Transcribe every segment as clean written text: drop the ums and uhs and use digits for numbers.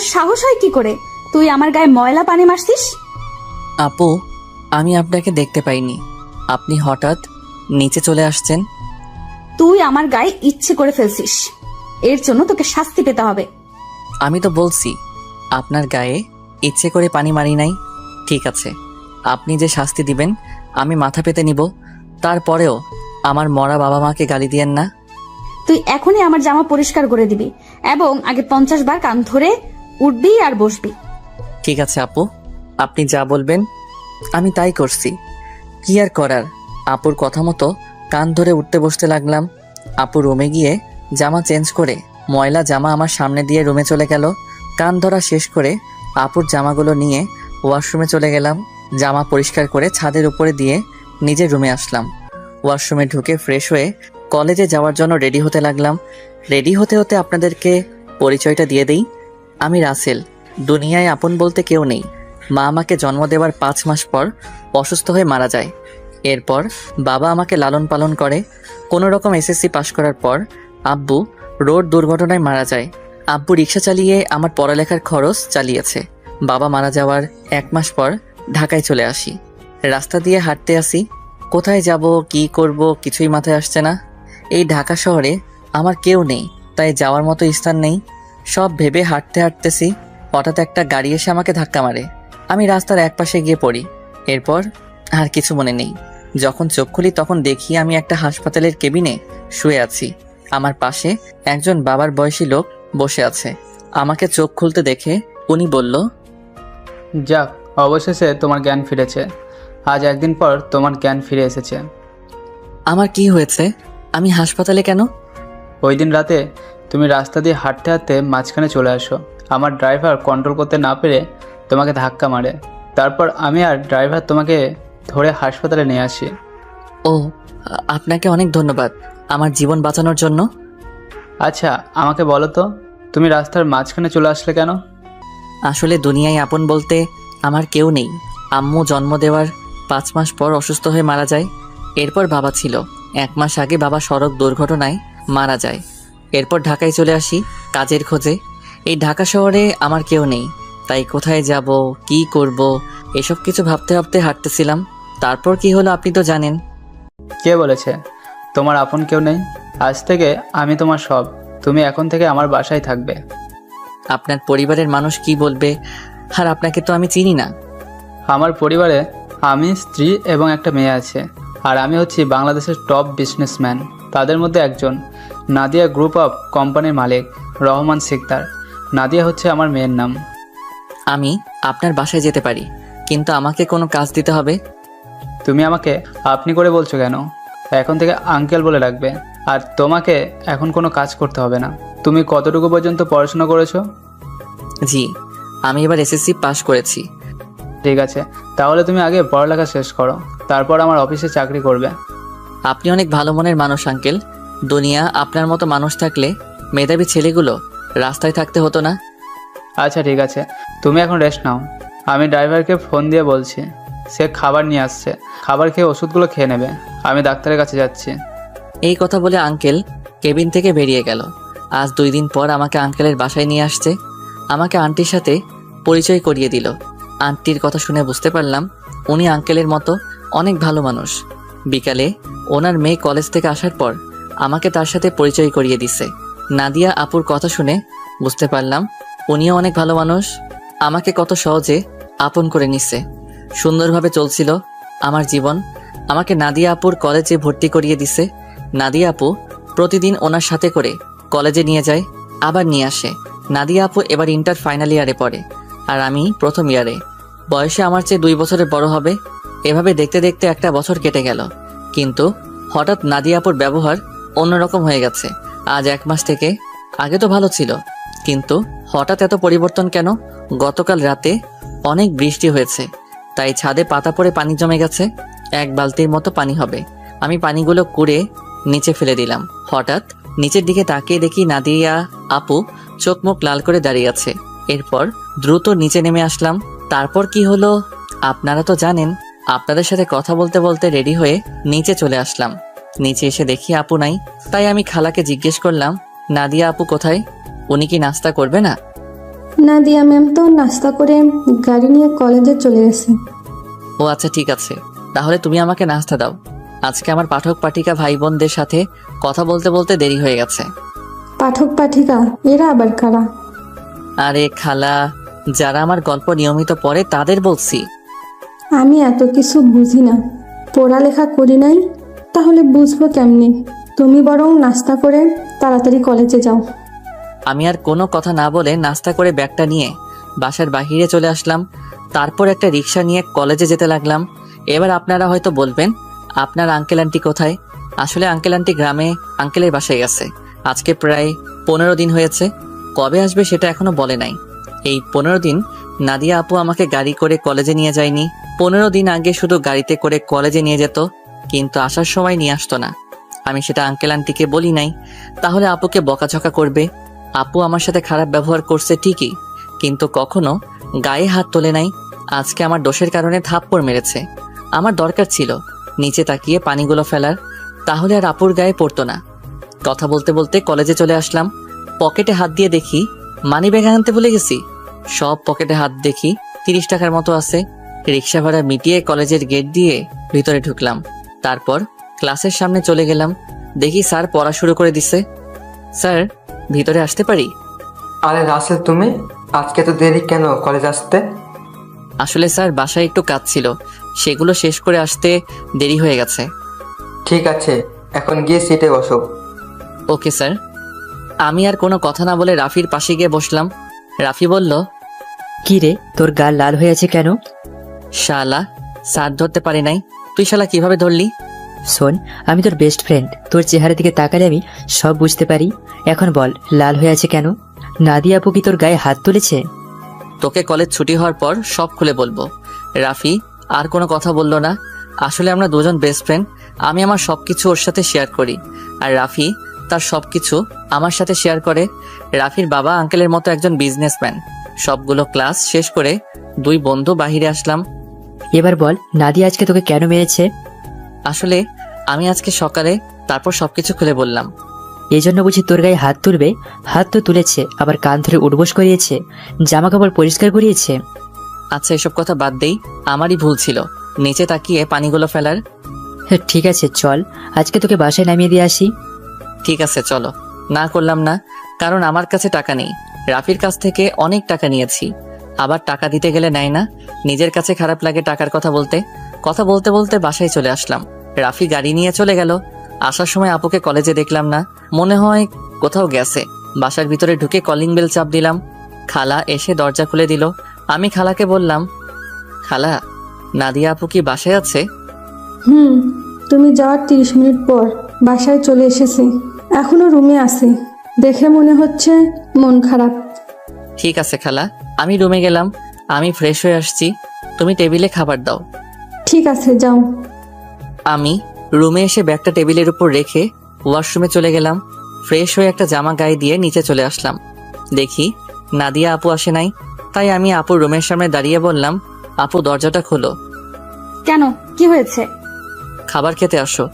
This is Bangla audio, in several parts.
তোর সাহস হয় কি করে? তুই আমার গায়ে ময়লা পানি মারছিস? আপু, আমি আপনাকে দেখতে পাইনি। আপনি হঠাৎ নিচে চলে আসছেন। তুই আমার গায়ে ইচ্ছে করে ফেলছিস, এর জন্য তোকে শাস্তি পেতে হবে। আমি তো বলছি আপনার গায়ে ইচ্ছে করে পানি মারি নাই। ঠিক আছে, আপনি যে শাস্তি দিবেন আমি মাথা পেতে নিব। তারপরেও আমার মরা বাবা মাকে গালি দিয়েন না। তুই এখনই আমার জামা পরিষ্কার করে দিবি এবং আগে 50 বার কান ধরে উঠবি আর বসবি। ঠিক আছে আপু, আপনি যা বলবেন আমি তাই করছি। কি আর করার, আপুর কথা মতো কান ধরে উঠতে বসতে লাগলাম। আপু রুমে গিয়ে জামা চেঞ্জ করে ময়লা জামা আমার সামনে দিয়ে রুমে চলে গেল। কান ধরা শেষ করে আপুর জামাগুলো নিয়ে ওয়াশরুমে চলে গেলাম। জামা পরিষ্কার করে ছাদের উপরে দিয়ে নিজের রুমে আসলাম। ওয়াশরুমে ঢুকে ফ্রেশ হয়ে কলেজে যাওয়ার জন্য রেডি হতে লাগলাম। রেডি হতে হতে আপনাদেরকে পরিচয়টা দিয়ে দিই। আমি রাসেল। দুনিয়ায় আপন বলতে কেউ নেই। মা আমাকে জন্ম দেওয়ার 5 মাস পর অসুস্থ হয়ে মারা যায়। এরপর বাবা আমাকে লালন পালন করে। কোনো রকম এসএসসি পাশ করার পর আব্বু রোড দুর্ঘটনায় মারা যায়। আব্বু রিক্সা চালিয়ে আমার পড়ালেখার খরচ চালিয়েছে। বাবা মারা যাওয়ার 1 মাস পর ঢাকায় চলে আসি। রাস্তা দিয়ে হাঁটতে আসি, কোথায় যাব কি করব কিছুই মাথায় আসছে না। এই ঢাকা শহরে আমার কেউ নেই, তাই যাওয়ার মতো স্থান নেই। সব ভেবে হাঁটতে হাঁটতেছি, হঠাৎ একটা গাড়ি এসে আমাকে ধাক্কা মারে। আমি রাস্তার একপাশে গিয়ে পড়ি। এরপর আর কিছু মনে নেই। যখন চোখ খুলি তখন দেখি আমি একটা হাসপাতালের কেবিনে শুয়ে আছি। আমার পাশে একজন বাবার বয়সী লোক বসে আছে। আমাকে চোখ খুলতে দেখে উনি বলল, যাক, অবশেষে তোমার জ্ঞান ফিরেছে। আজ একদিন পর তোমার জ্ঞান ফিরে এসেছে। আমার কি হয়েছে? আমি হাসপাতালে কেন? ওই দিন রাতে তুমি রাস্তা দিয়ে হাঁটতে হাঁটতে মাঝখানে চলে আসো। আমার ড্রাইভার কন্ট্রোল করতে না পেরে তোমাকে ধাক্কা মারে। তারপর আমি আর ড্রাইভার তোমাকে ধরে হাসপাতালে নিয়ে আসি। ও, আপনাকে অনেক ধন্যবাদ আমার জীবন বাঁচানোর জন্য। আচ্ছা, আমাকে বলো তো, তুমি রাস্তার মাঝখানে চলে আসলে কেন? আসলে দুনিয়ায় আপন বলতে আমার কেউ নেই। আম্মু জন্ম দেওয়ার 5 মাস পর অসুস্থ হয়ে মারা যায়। এরপর বাবা ছিল। 1 মাস আগে বাবা সড়ক দুর্ঘটনায় মারা যায়। এরপর ঢাকায় চলে আসি কাজের খোঁজে। এই ঢাকা শহরে আমার কেউ নেই, তাই কোথায় যাব কি করব এসব কিছু ভাবতে ভাবতে হাঁটতেছিলাম। তারপর কি হলো আপনি তো জানেন। কে বলেছে তোমার আপন কেউ নেই? আজ থেকে আমি তোমার সব। তুমি এখন থেকে আমার বাসায় থাকবে। আপনার পরিবারের মানুষ কি বলবে? আর আপনাকে তো আমি চিনি না। আমার পরিবারে আমি, স্ত্রী এবং একটা মেয়ে আছে। আর আমি হচ্ছি বাংলাদেশের টপ বিজনেসম্যান। তাদের মধ্যে একজন। নাদিয়া গ্রুপ অফ কোম্পানির মালিক রহমান সিকদার। নাদিয়া হচ্ছে আমার মেয়ের নাম। আমি আপনার বাসায় যেতে পারি, কিন্তু আমাকে কোনো কাজ দিতে হবে। তুমি আমাকে আপনি করে বলছো কেন? এখন থেকে আঙ্কেল বলে রাখবে। আর তোমাকে এখন কোনো কাজ করতে হবে না। তুমি কতটুকু পর্যন্ত পড়াশোনা করেছো? জি, আমি এবার এসএসসি পাশ করেছি। ঠিক আছে, তাহলে তুমি আগে পড়ালেখা শেষ করো, তারপর আমার অফিসে চাকরি করবে। আপনি অনেক ভালো মনের মানুষ আঙ্কেল। দুনিয়া আপনার মতো মানুষ থাকলে মেধাবী ছেলেগুলো রাস্তায় থাকতে হতো না। আচ্ছা ঠিক আছে, তুমি এখন রেস্ট নাও। আমি ড্রাইভারকে ফোন দিয়ে বলছি, সে খাবার নিয়ে আসছে। খাবার খেয়ে ওষুধগুলো খেয়ে নেবে। আমি ডাক্তারের কাছে যাচ্ছি। এই কথা বলে আঙ্কেল কেবিন থেকে বেরিয়ে গেল। আজ 2 দিন পর আমাকে আঙ্কেলের বাসায় নিয়ে আসছে। আমাকে আন্টির সাথে পরিচয় করিয়ে দিল। আন্টির কথা শুনে বুঝতে পারলাম উনি আঙ্কেলের মতো অনেক ভালো মানুষ। বিকালে ওনার মেয়ে কলেজ থেকে আসার পর আমাকে তার সাথে পরিচয় করিয়ে দিছে। নাদিয়া আপুর কথা শুনে বুঝতে পারলাম উনিও অনেক ভালো মানুষ। আমাকে কত সহজে আপন করে নিচ্ছে। সুন্দরভাবে চলছিল আমার জীবন। আমাকে নাদিয়া আপুর কলেজে ভর্তি করিয়ে দিছে। নাদিয়া আপু প্রতিদিন ওনার সাথে করে কলেজে নিয়ে যায়, আবার নিয়ে আসে। নাদিয়া আপু এবার ইন্টার ফাইনাল ইয়ারে পড়ে, আর আমি প্রথম ইয়ারে। বয়সে আমার চেয়ে 2 বছরের বড় হবে। এভাবে দেখতে দেখতে একটা বছর কেটে গেল। কিন্তু হঠাৎ নাদিয়া আপুর ব্যবহার অন্যরকম হয়ে গেছে। আজ 1 মাস থেকে। আগে তো ভালো ছিল, কিন্তু হঠাৎ এত পরিবর্তন কেন? গতকাল রাতে অনেক বৃষ্টি হয়েছে, তাই ছাদে পাতা পড়ে পানি জমে গেছে। 1 বালতির মতো পানি হবে। আমি পানিগুলো কুড়ে নিচে ফেলে দিলাম। হঠাৎ নিচের দিকে তাকিয়ে দেখি নাদিয়া আপু চোখ মুখ লাল করে দাঁড়িয়ে আছে। এরপর দ্রুত নিচে নেমে আসলাম। তারপর কি হলো আপনারা তো জানেন। আপনাদের সাথে কথা বলতে বলতে রেডি হয়ে নিচে চলে আসলাম। নিচে এসে দেখি আপু নাই, তাই আমি খালাকে জিজ্ঞেস করলাম, নাদিয়া আপু কোথায়? উনি কি নাস্তা করবে না? নাদিয়া ম্যাম তো নাস্তা করে গাড়ি নিয়ে কলেজে চলে গেছে। ও আচ্ছা ঠিক আছে, তাহলে তুমি আমাকে নাস্তা দাও। আজকে আমার পাঠক পাঠিকা ভাই বোনদের সাথে কথা বলতে বলতে দেরি হয়ে গেছে। পাঠক পাঠিকা এরা আবার কারা? আরে খালা, যারা আমার গল্প নিয়মিত পড়ে তাদের বলছি। আমি এত কিছু বুঝি না, পড়ালেখা করি নাই, তাহলে বুঝবো কেমনি? তুমি বরং নাস্তা করে তাড়াতাড়ি কলেজে যাও। আমি আর কোনো কথা না বলে নাস্তা করে ব্যাগটা নিয়ে বাসার বাহিরে চলে আসলাম। তারপর একটা রিক্সা নিয়ে কলেজে যেতে লাগলাম। এবার আপনারা হয়তো বলবেন, আপনার আঙ্কেল আন্টি কোথায়? আসলে আঙ্কেল আন্টি গ্রামে আঙ্কেলের বাসায় গেছে। আজকে প্রায় 15 দিন হয়েছে। কবে আসবে সেটা এখনো বলে নাই। এই 15 দিন নাদিয়া আপু আমাকে গাড়ি করে কলেজে নিয়ে যায়নি। 15 দিন আগে শুধু গাড়িতে করে কলেজে নিয়ে যেত, কিন্তু আসার সময় নিয়ে আসতো না। আমি সেটা আঙ্কেল আন্টিকে বলি নাই, তাহলে আপুকে বকাঝকা করবে। আপু আমার সাথে খারাপ ব্যবহার করছে ঠিকই, কিন্তু কখনো গায়ে হাত তোলে নাই। আজকে আমার দোষের কারণে থাপ্পড় মেরেছে। আমার দরকার ছিল নিচে তাকিয়ে পানিগুলো ফেলার, তাহলে আর আপুর গায়ে পড়তো না। কথা বলতে বলতে কলেজে চলে আসলাম। পকেটে হাত দিয়ে দেখি মানিব্যাগ আনতে ভুলে গেছি। সব পকেটে হাত দেখি 30 টাকার মতো আছে। রিক্সা ভাড়া মিটিয়ে কলেজের গেট দিয়ে ভিতরে ঢুকলাম। তারপর ক্লাসের সামনে চলে গেলাম। দেখি স্যার পড়া শুরু করে দিছে। স্যার, ভিতরে আসতে পারি? আরে রাসেল, তুমি আজকে তো দেরি কেন কলেজ আসতে? আসলে স্যার বাসায় একটু কাজ ছিল, সেগুলো শেষ করে আসতে দেরি হয়ে গেছে। ঠিক আছে, এখন গিয়ে সিটে বসো। Okay sir. আমি আর কোনো কথা না বলে রাফির পাশে গিয়ে বসলাম। রাফি বলল, কি রে, তোর গাল লাল হয়ে আছে কেন? শালা, স্যার ধরতে পারি নাই। তুই শালা কিভাবে ধরলি? শোন, আমি তোর বেস্ট ফ্রেন্ড, তোর চেহারা দিকে তাকালে আমি সব বুঝতে পারি। এখন বল, লাল হয়ে আছে কেন? নাদিয়া আপু কি তোর গায়ে হাত তুলেছে? তোকে কলেজ ছুটি হওয়ার পর সব খুলে বলবো। রাফি আর কোনো কথা বলল না। আসলে আমরা দুজন বেস্ট ফ্রেন্ড। আমি আমার সবকিছু ওর সাথে শেয়ার করি, আর রাফি তার সবকিছু আমার সাথে শেয়ার করে। রাফির বাবা আঙ্কেলের মতো একজন বিজনেসম্যান। সবগুলো ক্লাস শেষ করে দুই বন্ধু বাহিরে আসলাম। এবার বল, নাদিয়া আজকে তোকে কেন মেরেছে? আসলে আমি আজকে সকালে, তারপর সবকিছু খুলে বললাম। এই জন্য বুঝি তোর গায়ে হাত তুলবে? হাত তো তুলেছে, আবার কান ধরে উঠবোস করিয়েছে, জামা কাপড় পরিষ্কার করিয়েছে। আচ্ছা, এসব কথা বাদ দেই। আমারই ভুল ছিল নিচে তাকিয়ে পানিগুলো ফেলার। হ্যাঁ, ঠিক আছে, চল আজকে তোকে বাসায় নামিয়ে দিয়ে আসি। ঠিক আছে চলো। না করলাম না, কারণ আমার কাছে টাকা নেই। রাফির কাছ থেকে অনেক টাকা নিয়েছি, আবার টাকা দিতে গেলে নেয় না। নিজের কাছে খারাপ লাগে টাকার কথা বলতে। কথা বলতে বলতে বাসায় চলে আসলাম। রাফি গাড়ি নিয়ে চলে গেল। আসার সময় আপুকে কলেজে দেখলাম না, মনে হয় কোথাও গেছে। বাসার ভিতরে ঢুকে কলিং বেল চাপ দিলাম। খালা এসে দরজা খুলে দিল। আমি খালাকে বললাম, খালা, নাদিয়া আপু কি বাসায় আছে? তুমি যাওয়ার 30 মিনিট পর বাসায় চলে এসেছি, এখনো রুমে আছি, দেখে মনে হচ্ছে মন খারাপ। ঠিক আছে খালা, আমি রুমে গেলাম। আমি ফ্রেশ হয়ে আসছি, তুমি টেবিলে খাবার দাও। ঠিক আছে, যাও। আমি রুমে এসে ব্যাগটা টেবিলের উপর রেখে ওয়াশরুমে চলে গেলাম। ফ্রেশ হয়ে একটা জামা গায়ে দিয়ে নিচে চলে আসলাম। দেখি নাদিয়া আপু আসে নাই, তাই আমি আপুর রুমের সামনে দাঁড়িয়ে বললাম, আপু দরজাটা খোলো। কেন, কি হয়েছে? খাবার খেতে আসো।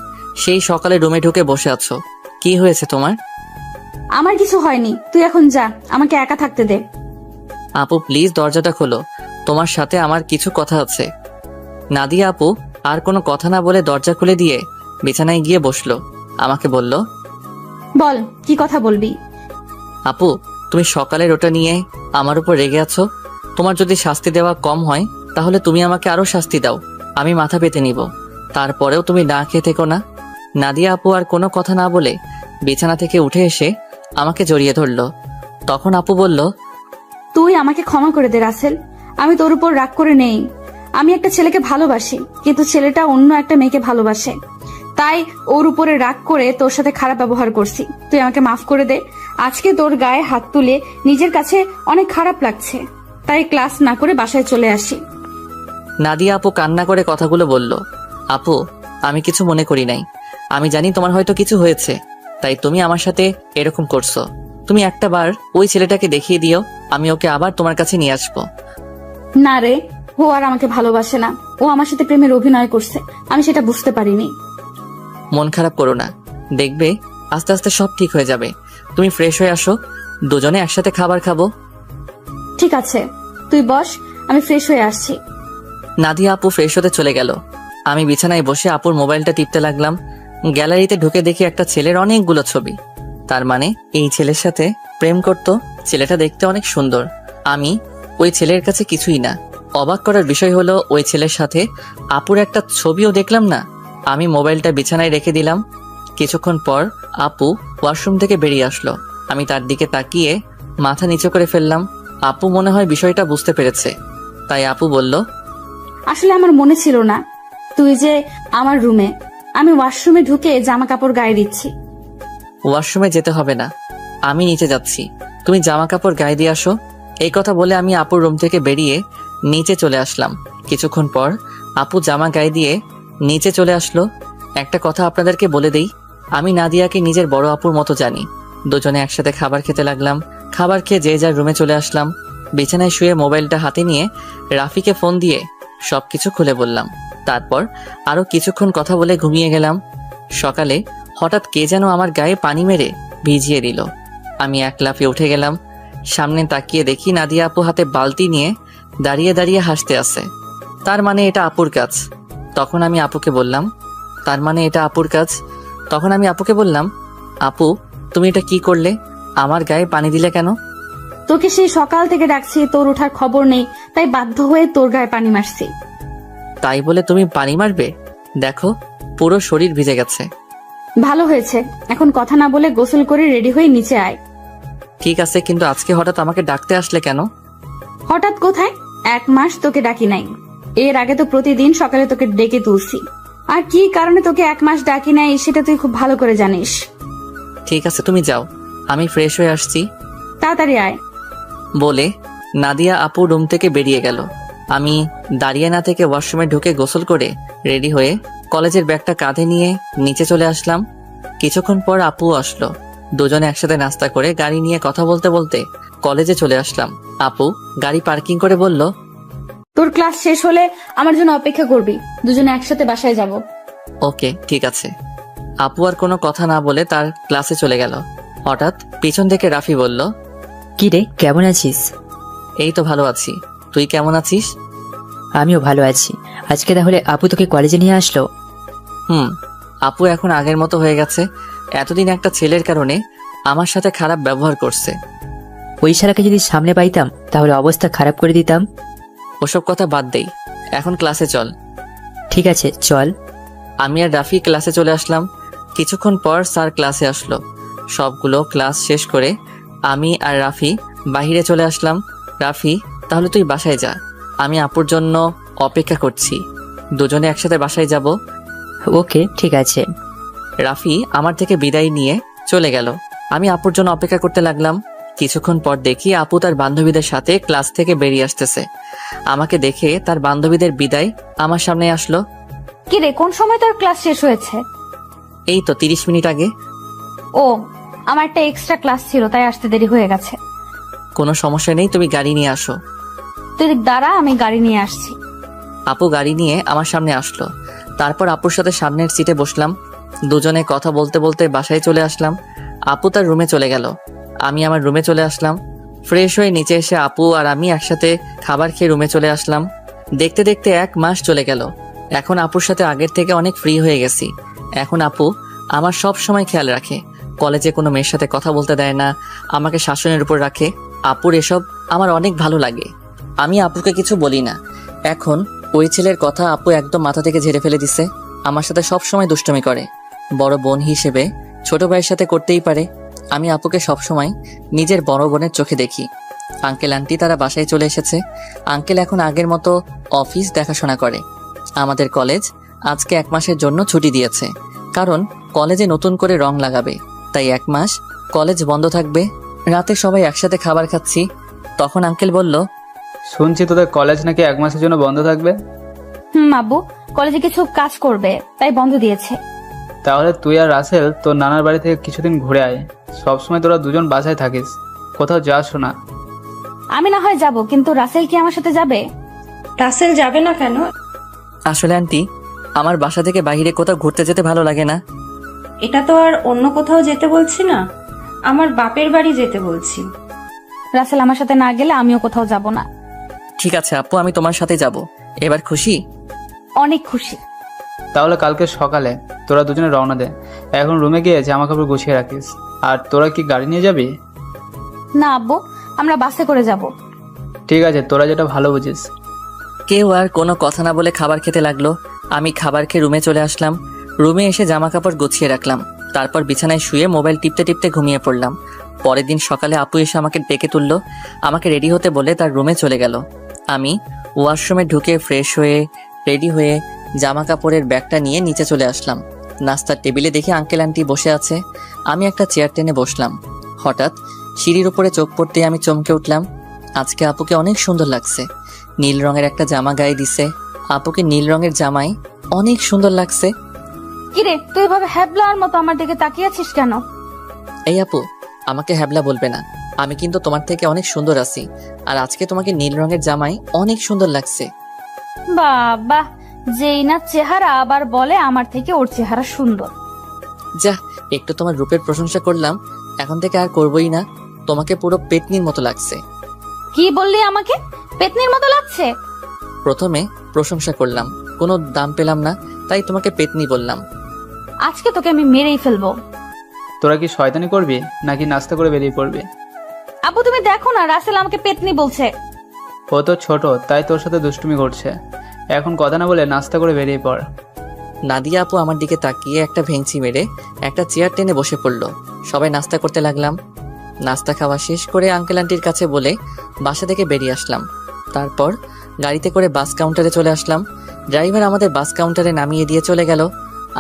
সেই সকালে রুমে ঢুকে বসে আছো, কি হয়েছে তোমার? আমার কিছু হয়নি, তুই এখন যা, আমাকে একা থাকতে দে। আপু প্লিজ দরজাটা খোলো, তোমার সাথে আমার কিছু কথা আছে। নাদিয়া আপু আর কোনো কথা না বলে দরজা খুলে দিয়ে বিছানায় গিয়ে বসলো। আমাকে বলল, বল, কি কথা বলবি? আপু তুমি সকালের ওটা নিয়ে আমার উপর রেগে আছো। তোমার যদি শাস্তি দেওয়া কম হয় তাহলে তুমি আমাকে আরো শাস্তি দাও, আমি মাথা পেতে নিব। তারপরেও তুমি না খেয়ে থেকো না। নাদিয়া আপু আর কোনো কথা না বলে বিছানা থেকে উঠে এসে আমাকে জড়িয়ে ধরলো। তখন আপু বলল, তুই আমাকে ক্ষমা করে দে রাসেল, আমি তোর উপর রাগ করে নেই। আমি একটা ছেলেকে ভালোবাসি, কিন্তু ছেলেটা অন্য একটা মেয়েকে ভালোবাসে, তাই ওর উপরে রাগ করে তোর সাথে খারাপ ব্যবহার করছি। তুই আমাকে মাফ করে দে। আজকে তোর গায়ে হাত তুলে নিজের কাছে অনেক খারাপ লাগছে, তাই ক্লাস না করে বাসায় চলে আসি। নাদিয়া আপু কান্না করে কথাগুলো বলল। আপু আমি কিছু মনে করি নাই, আমি জানি তোমার হয়তো কিছু হয়েছে, তাই তুমি আমার সাথে এরকম করছো। তুমি একটা বার ওই ছেলেটাকে দেখিয়ে দিও, আমি ওকে আবার তোমার কাছে নিয়ে আসবো। না রে, ও আর আমাকে ভালোবাসে না, ও আমার সাথে প্রেমের অভিনয় করছে, আমি সেটা বুঝতে পারিনি। মন খারাপ করো না, দেখবে আস্তে আস্তে সব ঠিক হয়ে যাবে। তুমি ফ্রেশ হয়ে আসো, দুজনে একসাথে খাবার খাবো। ঠিক আছে, তুই বস, আমি ফ্রেশ হয়ে আসছি। নাদিয়া আপু ফ্রেশ হতে চলে গেল। আমি বিছানায় বসে আপুর মোবাইলটা টিপতে লাগলাম। গ্যালারিতে ঢুকে দেখি একটা ছেলের অনেকগুলো ছবি। তার মানে এই ছেলের সাথে প্রেম করত। ছেলেটা দেখতে অনেক সুন্দর। আমি ওই ছেলের কাছে কিছুই না। অবাক করার বিষয় হলো ওই ছেলের সাথে আপুর একটা ছবিও দেখলাম না। আমি মোবাইলটা বিছানায় রেখে দিলাম। কিছুক্ষণ পর আপু ওয়াশরুম থেকে বেরিয়ে আসলো। আমি তার দিকে তাকিয়ে মাথা নিচু করে ফেললাম। আপু মনে হয় বিষয়টা বুঝতে পেরেছে। তাই আপু বলল, আসলে আমার মনে ছিল না তুই যে আমার রুমে। আমি ওয়াশরুমে ঢুকে জামা কাপড় গায়ে দিচ্ছি। ওয়াশরুমে যেতে হবে না, আমি নিচে যাচ্ছি, তুমি জামা কাপড় গায়ে দিয়ে আসো। এই কথা বলে আমি আপুর রুম থেকে বেরিয়ে নিচে চলে আসলাম। কিছুক্ষণ পর আপু জামা গায়ে দিয়ে নিচে চলে আসলো। একটা কথা আপনাদেরকে বলে দেই, আমি নাদিয়াকে নিজের বড় আপুর মতো জানি। দুজনে একসাথে খাবার খেতে লাগলাম। খাবার খেয়ে যে যার রুমে চলে আসলাম। বিছানায় শুয়ে মোবাইলটা হাতে নিয়ে রাফিকে ফোন দিয়ে সবকিছু খুলে বললাম। তারপর আরো কিছুক্ষণ কথা বলে ঘুমিয়ে গেলাম। সকালে হঠাৎ কে যেন আমার গায়ে পানি মেরে ভিজিয়ে দিল। আমি এক লাফে উঠে গেলাম। সামনে তাকিয়ে দেখি নাদিয়া আপু হাতে বালতি নিয়ে দাঁড়িয়ে দাঁড়িয়ে হাসতে আছে। তার মানে এটা আপুর কাজ। তখন আমি আপুকে বললাম, আপু তুমি এটা কি করলে? আমার গায়ে পানি দিলে কেন? তোকে সেই সকাল থেকে ডাকছি, তোর ওঠার খবর নেই, তাই বাধ্য হয়ে তোর গায়ে পানি মারছি। তাই বলে তুমি পানি মারবে? দেখো পুরো শরীর ভিজে গেছে। ভালো হয়েছে, এখন কথা না বলে গোসল করে রেডি হয়ে নিচে আয়। ঠিক আছে, কিন্তু আজকে হঠাৎ আমাকে ডাকতে আসলে কেন? হঠাৎ কোথায়? 1 মাস তোকে ডাকি নাই। এর আগে তো প্রতিদিন সকালে তোকে ডেকে তুলছি। আর কি কারণে তোকে 1 মাস ডাকি নাই সেটা তুই খুব ভালো করে জানিস। ঠিক আছে তুমি যাও, আমি ফ্রেশ হয়ে আসছি। তাড়াতাড়ি আয়। বলে নাদিয়া আপু রুম থেকে বেরিয়ে গেল। আমি দাঁড়িয়ে না থেকে ওয়াশরুমে ঢুকে গোসল করে রেডি হয়ে কলেজের ব্যাগটা কাঁধে নিয়ে নিচে চলে আসলাম। কিছুক্ষণ পর আপু আসলো। দুজনে একসাথে নাস্তা করে গাড়ি নিয়ে কথা বলতে বলতে কলেজে চলে আসলাম। আপু গাড়ি পার্কিং করে বলল, তোর ক্লাস শেষ হলে আমার জন্য অপেক্ষা করবি, দুজনে একসাথে বাসায় যাব। ওকে ঠিক আছে। আপু আর কোনো কথা না বলে তার ক্লাসে চলে গেল। হঠাৎ পিছন থেকে রাফি বলল, কি রে, কেমন আছিস? এই তো ভালো আছি, তুই কেমন আছিস? আমিও ভালো আছি। আজকে তাহলে আপু তোকে কলেজে নিয়ে আসলো? আপু এখন আগের মতো হয়ে গেছে। এতদিন একটা ছেলের কারণে আমার সাথে খারাপ ব্যবহার করছে। ওই শালাকে যদি সামনে পাইতাম তাহলে অবস্থা খারাপ করে দিতাম। ওসব কথা বাদ দেই, এখন ক্লাসে চল। ঠিক আছে চল। আমি আর রাফি ক্লাসে চলে আসলাম। কিছুক্ষণ পর স্যার ক্লাসে আসলো। সবগুলো ক্লাস শেষ করে আমি আর রাফি বাহিরে চলে আসলাম। রাফি তাহলে তুই বাসায় যা, আমি আপুর জন্য অপেক্ষা করছি। দুজনে একসাথে বাসায় যাব। ওকে ঠিক আছে। রাফি আমার থেকে বিদায় নিয়ে চলে গেল। আমি আপুর জন্য অপেক্ষা করতে লাগলাম। কিছুক্ষণ পর দেখি আপু তার বান্ধবীদের সাথে ক্লাস থেকে বেরিয়ে আসতেছে। আমাকে দেখে তার বান্ধবীদের বিদায় আমার সামনে আসলো। কি রে, কোন সময় তোর ক্লাস শেষ হয়েছে? এই তো 30 মিনিট আগে। ও, আমার একটা এক্সট্রা ক্লাস ছিল তাই আসতে দেরি হয়ে গেছে। কোনো সমস্যা নেই, তুমি গাড়ি নিয়ে আসো। তুই দাঁড়া, আমি গাড়ি নিয়ে আসছি। আপু গাড়ি নিয়ে আমার সামনে আসলো। তারপর আপুর সাথে সামনের সিটে বসলাম। দুজনে কথা বলতে বলতে বাসায় চলে আসলাম। আপু তার রুমে চলে গেল। আমি আমার রুমে চলে আসলাম। ফ্রেশ হয়ে নিচে এসে আপু আর আমি একসাথে খাবার খেয়ে রুমে চলে আসলাম। দেখতে দেখতে 1 মাস চলে গেল। এখন আপুর সাথে আগের থেকে অনেক ফ্রি হয়ে গেছি। এখন আপু আমার সব সময় খেয়াল রাখে। কলেজে কোনো মেয়ের সাথে কথা বলতে দেয় না, আমাকে শাসনের উপর রাখে। আপুর এসব আমার অনেক ভালো লাগে। আমি আপুকে কিছু বলি না। এখন ওই ছেলের কথা আপু একদম মাথা থেকে ঝেড়ে ফেলে দিছে। আমার সাথে সব সময় দুষ্টুমি করে। বড় বোন হিসেবে ছোট ভাইয়ের সাথে করতেই পারে। আমি আপুকে সব সময় নিজের বড় বোনের চোখে দেখি। আঙ্কেল আন্টি তারা বাসায় চলে এসেছে। আঙ্কেল এখন আগের মতো অফিস দেখাশোনা করে। আমাদের কলেজ আজকে 1 মাসের জন্য ছুটি দিয়েছে, কারণ কলেজে নতুন করে রং লাগাবে। তাই 1 মাস কলেজ বন্ধ থাকবে। রাতে সবাই একসাথে খাবার খাচ্ছি। তখন আঙ্কেল বলল, শুনছি তোদের কলেজ নাকি 1 মাসের জন্য বন্ধ থাকবে। আব্বু কলেজে কিছু কাজ করবে তাই বন্ধ দিয়েছে। তাহলে তুই আর রাসেল তোর নানার বাড়ি থেকে কিছুদিন ঘুরে আয়। সবসময় তোরা দুজন বাসায় থাকিস, কোথাও যাস না। আমি না হয় যাব, কিন্তু রাসেল কি আমার সাথে যাবে? রাসেল যাবে না কেন? আসলে আন্টি আমার বাসা থেকে বাইরে কোথাও ঘুরতে যেতে ভালো লাগে না। এটা তো আর অন্য কোথাও যেতে বলছি না, আমার বাপের বাড়ি যেতে বলছি। রাসেল আমার সাথে না গেলে আমিও কোথাও যাব না। ঠিক আছে আপু, আমি তোমার সাথে যাব। এবার খুশি? অনেক খুশি। তাহলে কালকে সকালে তোরা দুজনে রওনা দে। এখন রুমে গিয়ে জামা কাপড় গুছিয়ে রাখিস। আর তোরা কি গাড়ি নিয়ে যাবি? না আব্বু, আমরা বাসে করে যাব। ঠিক আছে, তোরা যেটা ভালো বুঝিস। কেউ আর কোনো কথা না বলে খাবার খেতে লাগলো। আমি খাবার খেয়ে রুমে চলে আসলাম। রুমে এসে জামা কাপড় গুছিয়ে রাখলাম। তারপর বিছানায় শুয়ে মোবাইল টিপতে টিপতে ঘুমিয়ে পড়লাম। পরের দিন সকালে আপু এসে আমাকে ডেকে তুললো। আমাকে রেডি হতে বলে তার রুমে চলে গেল। আমি ওয়াশরুমে ঢুকে ফ্রেশ হয়ে রেডি হয়ে জামা কাপড়ের ব্যাগটা নিয়ে নিচে চলে আসলাম। নাস্তার টেবিলে দেখি আঙ্কেল আন্টি বসে আছে। আমি একটা চেয়ার টেনে বসলাম। হঠাৎ সিঁড়ির উপরে চোখ পড়তে আমি চমকে উঠলাম। আজকে আপুকে অনেক সুন্দর লাগছে। নীল রঙের একটা জামা গায়ে দিছে। আপুকে নীল রঙের জামায় অনেক সুন্দর লাগছে। কিরে, তুই এভাবে হ্যাবলার মতো আমার দিকে তাকিয়ে আছিস কেন? এই আপু, আমাকে হ্যাবলা বলবে না। আমি কিন্তু তোমার থেকে অনেক সুন্দর আছি। আর আজকে তোমাকে নীল রঙের জামায় অনেক সুন্দর লাগছে। বাবা, যেই না চেহারা আবার বলে আমার থেকে ওর চেহারা সুন্দর। যা, একটু তোমার রূপের প্রশংসা করলাম, এখন থেকে আর করবোই না। তোমাকে পুরো পেতনির মতো লাগছে। কি বললি আমাকে পেতনির মতো লাগছে? প্রথমে প্রশংসা করলাম, কোনো দাম পেলাম না, তাই তোমাকে পেতনি বললাম। আজকে তোকে আমি মেরেই ফেলবো। তোরা কি শয়তানি করবি নাকি নাস্তা করে বেরিয়ে পড়বি? আব্বু তুমি দেখো না, রাসেল আমাকে পেতনি বলছে। ও তো ছোট, তাই তোর সাথে দুষ্টুমি করছে। এখন কথা না বলে নাস্তা করে বেরিয়ে পড়। নাদিয়া আপু আমার দিকে তাকিয়ে একটা ভেঙচি মেরে একটা চেয়ার টেনে বসে পড়লো। সবাই নাস্তা করতে লাগলাম। নাস্তা খাওয়া শেষ করে আঙ্কেল আন্টির কাছে বলে বাসা থেকে বেরিয়ে আসলাম। তারপর গাড়িতে করে বাস কাউন্টারে চলে আসলাম। ড্রাইভার আমাদের বাস কাউন্টারে নামিয়ে দিয়ে চলে গেল।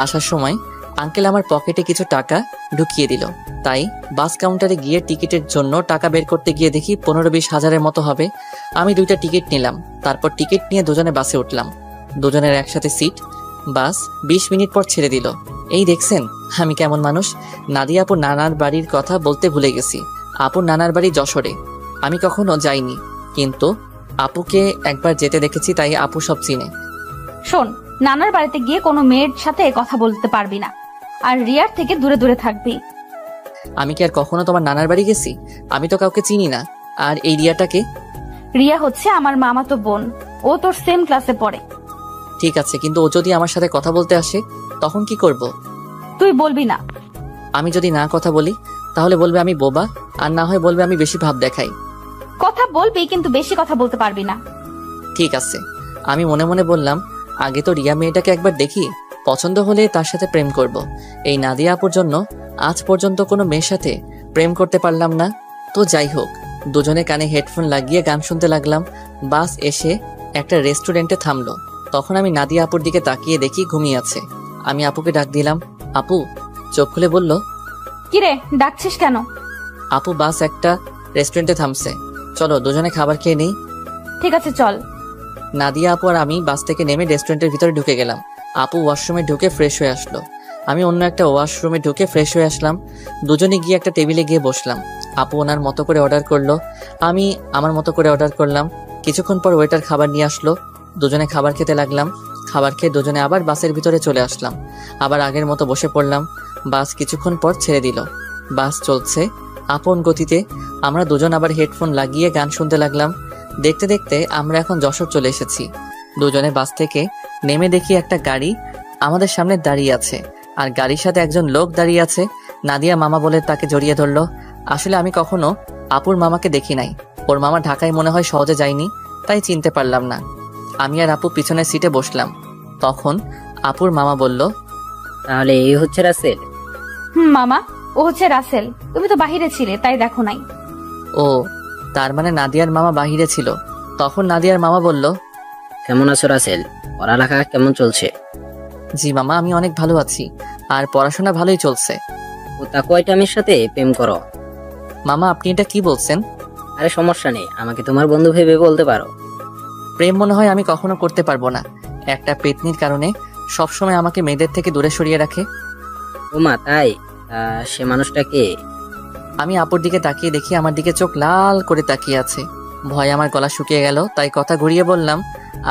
আসার সময় আঙ্কেল আমার পকেটে কিছু টাকা ঢুকিয়ে দিল। তাই বাস কাউন্টারে গিয়ে টিকিটের জন্য টাকা বের করতে গিয়ে দেখি 15-20 হাজারের মতো হবে। আমি 2টা টিকিট নিলাম। তারপর টিকিট নিয়ে দুজনে বাসে উঠলাম। দুজনের একসাথে সিট। বাস 20 মিনিট পর ছেড়ে দিল। এই দেখছেন আমি কেমন মানুষ। নাদিয়া আপুর নানার বাড়ির কথা বলতে ভুলে গেছি। আপুর নানার বাড়ি যশোরে। আমি কখনো যাইনি, কিন্তু আপুকে একবার যেতে দেখেছি, তাই আপু সব চিনে। শোন, নানার বাড়িতে গিয়ে কোনো মেয়ের সাথে কথা বলতে পারবি না, আর রিয়ার থেকে দূরে দূরে থাকবি। আমি কি আর কখনো তোমার নানার বাড়ি গেছি? আমি তো কাউকে চিনি না। আর এই রিয়াটাকে? রিয়া হচ্ছে আমার মামাতো বোন, ও তোর সেম ক্লাসে পড়ে। ঠিক আছে, কিন্তু ও যদি আমার সাথে কথা বলতে আসে তখন কি করব? তুই বলবি না। আমি যদি না কথা বলি তাহলে বলবে আমি বোবা, আর না হয় বলবে আমি বেশি ভাব দেখাই। কথা বলবি, কিন্তু বেশি কথা বলতে পারবি না। ঠিক আছে। আমি মনে মনে বললাম, আগে তো রিয়া মেয়েটাকে একবার দেখি, পছন্দ হলে তার সাথে প্রেম করব। এই নাদিয়া আপুর জন্য আজ পর্যন্ত কোনো মেয়ের সাথে প্রেম করতে পারলাম না। তো যাই হোক, দুজনে কানে হেডফোন লাগিয়ে গান শুনতে লাগলাম। বাস এসে একটা রেস্টুরেন্টে থামলো। তখন আমি নাদিয়া আপুর দিকে তাকিয়ে দেখি ঘুমিয়ে আছে। আমি আপুকে ডাক দিলাম। আপু চোখ খুলে বলল, কিরে ডাকছিস কেন? আপু বাস একটা রেস্টুরেন্টে থামছে, চলো দুজনে খাবার খেয়ে নেই। ঠিক আছে চল। নাদিয়া আপু আর আমি বাস থেকে নেমে রেস্টুরেন্টের ভিতরে ঢুকে গেলাম। আপু ওয়াশরুমে ঢুকে ফ্রেশ হয়ে আসলো। আমি অন্য একটা ওয়াশরুমে ঢুকে ফ্রেশ হয়ে আসলাম। দুজনে গিয়ে একটা টেবিলে গিয়ে বসলাম। আপু ওনার মতো করে অর্ডার করলো, আমি আমার মতো করে অর্ডার করলাম। কিছুক্ষণ পর ওয়েটার খাবার নিয়ে আসলো। দুজনে খাবার খেতে লাগলাম। খাবার খেয়ে দুজনে আবার বাসের ভিতরে চলে আসলাম। আবার আগের মতো বসে পড়লাম। বাস কিছুক্ষণ পর ছেড়ে দিল। বাস চলছে আপন গতিতে। আমরা দুজন আবার হেডফোন লাগিয়ে গান শুনতে লাগলাম। দেখতে দেখতে আমরা এখন যশোর চলে এসেছি। দুজনে বাস থেকে নেমে দেখি একটা গাড়ি আমাদের সামনে দাঁড়িয়ে আছে, আর গাড়ির সাথে একজন লোক দাঁড়িয়ে আছে। নাদিয়া মামা বলে তাকে জড়িয়ে ধরলো। আসলে আমি কখনো আপুর মামাকে দেখি নাই। ওর মামা ঢাকায় মনে হয় সহজে যায়নি, তাই চিনতে পারলাম না। আমি আর আপু পিছনের সিটে বসলাম। তখন আপুর মামা বলল, তাহলে এই হচ্ছে রাসেল? মামা, ও হচ্ছে রাসেল। তুমি তো বাহিরে ছিলে, তাই দেখো নাই। ও, তার মানে নাদিয়ার মামা বাহিরে ছিল। তখন নাদিয়ার মামা বলল, কেমন আছো রাসেল? পড়ালেখা কেমন চলছে? জি মামা, আমি অনেক ভালো আছি, আর পড়াশোনা ভালোই চলছে। ও তা কয়টা মেয়ের সাথে প্রেম করো? মামা আপনি এটা কি বলছেন? আরে সমস্যা নেই, আমাকে তোমার বন্ধু ভেবে বলতে পারো। প্রেম মনে হয় আমি কখনো করতে পারবো না। একটা পেতনির কারণে সবসময় আমাকে মেয়েদের থেকে দূরে সরিয়ে রাখে। ও মা, তাই? সে মানুষটা কে? আমি আপুর দিকে তাকিয়ে দেখি আমার দিকে চোখ লাল করে তাকিয়ে আছে। ভয়ে আমার গলা শুকিয়ে গেল, তাই কথা ঘুরিয়ে বললাম,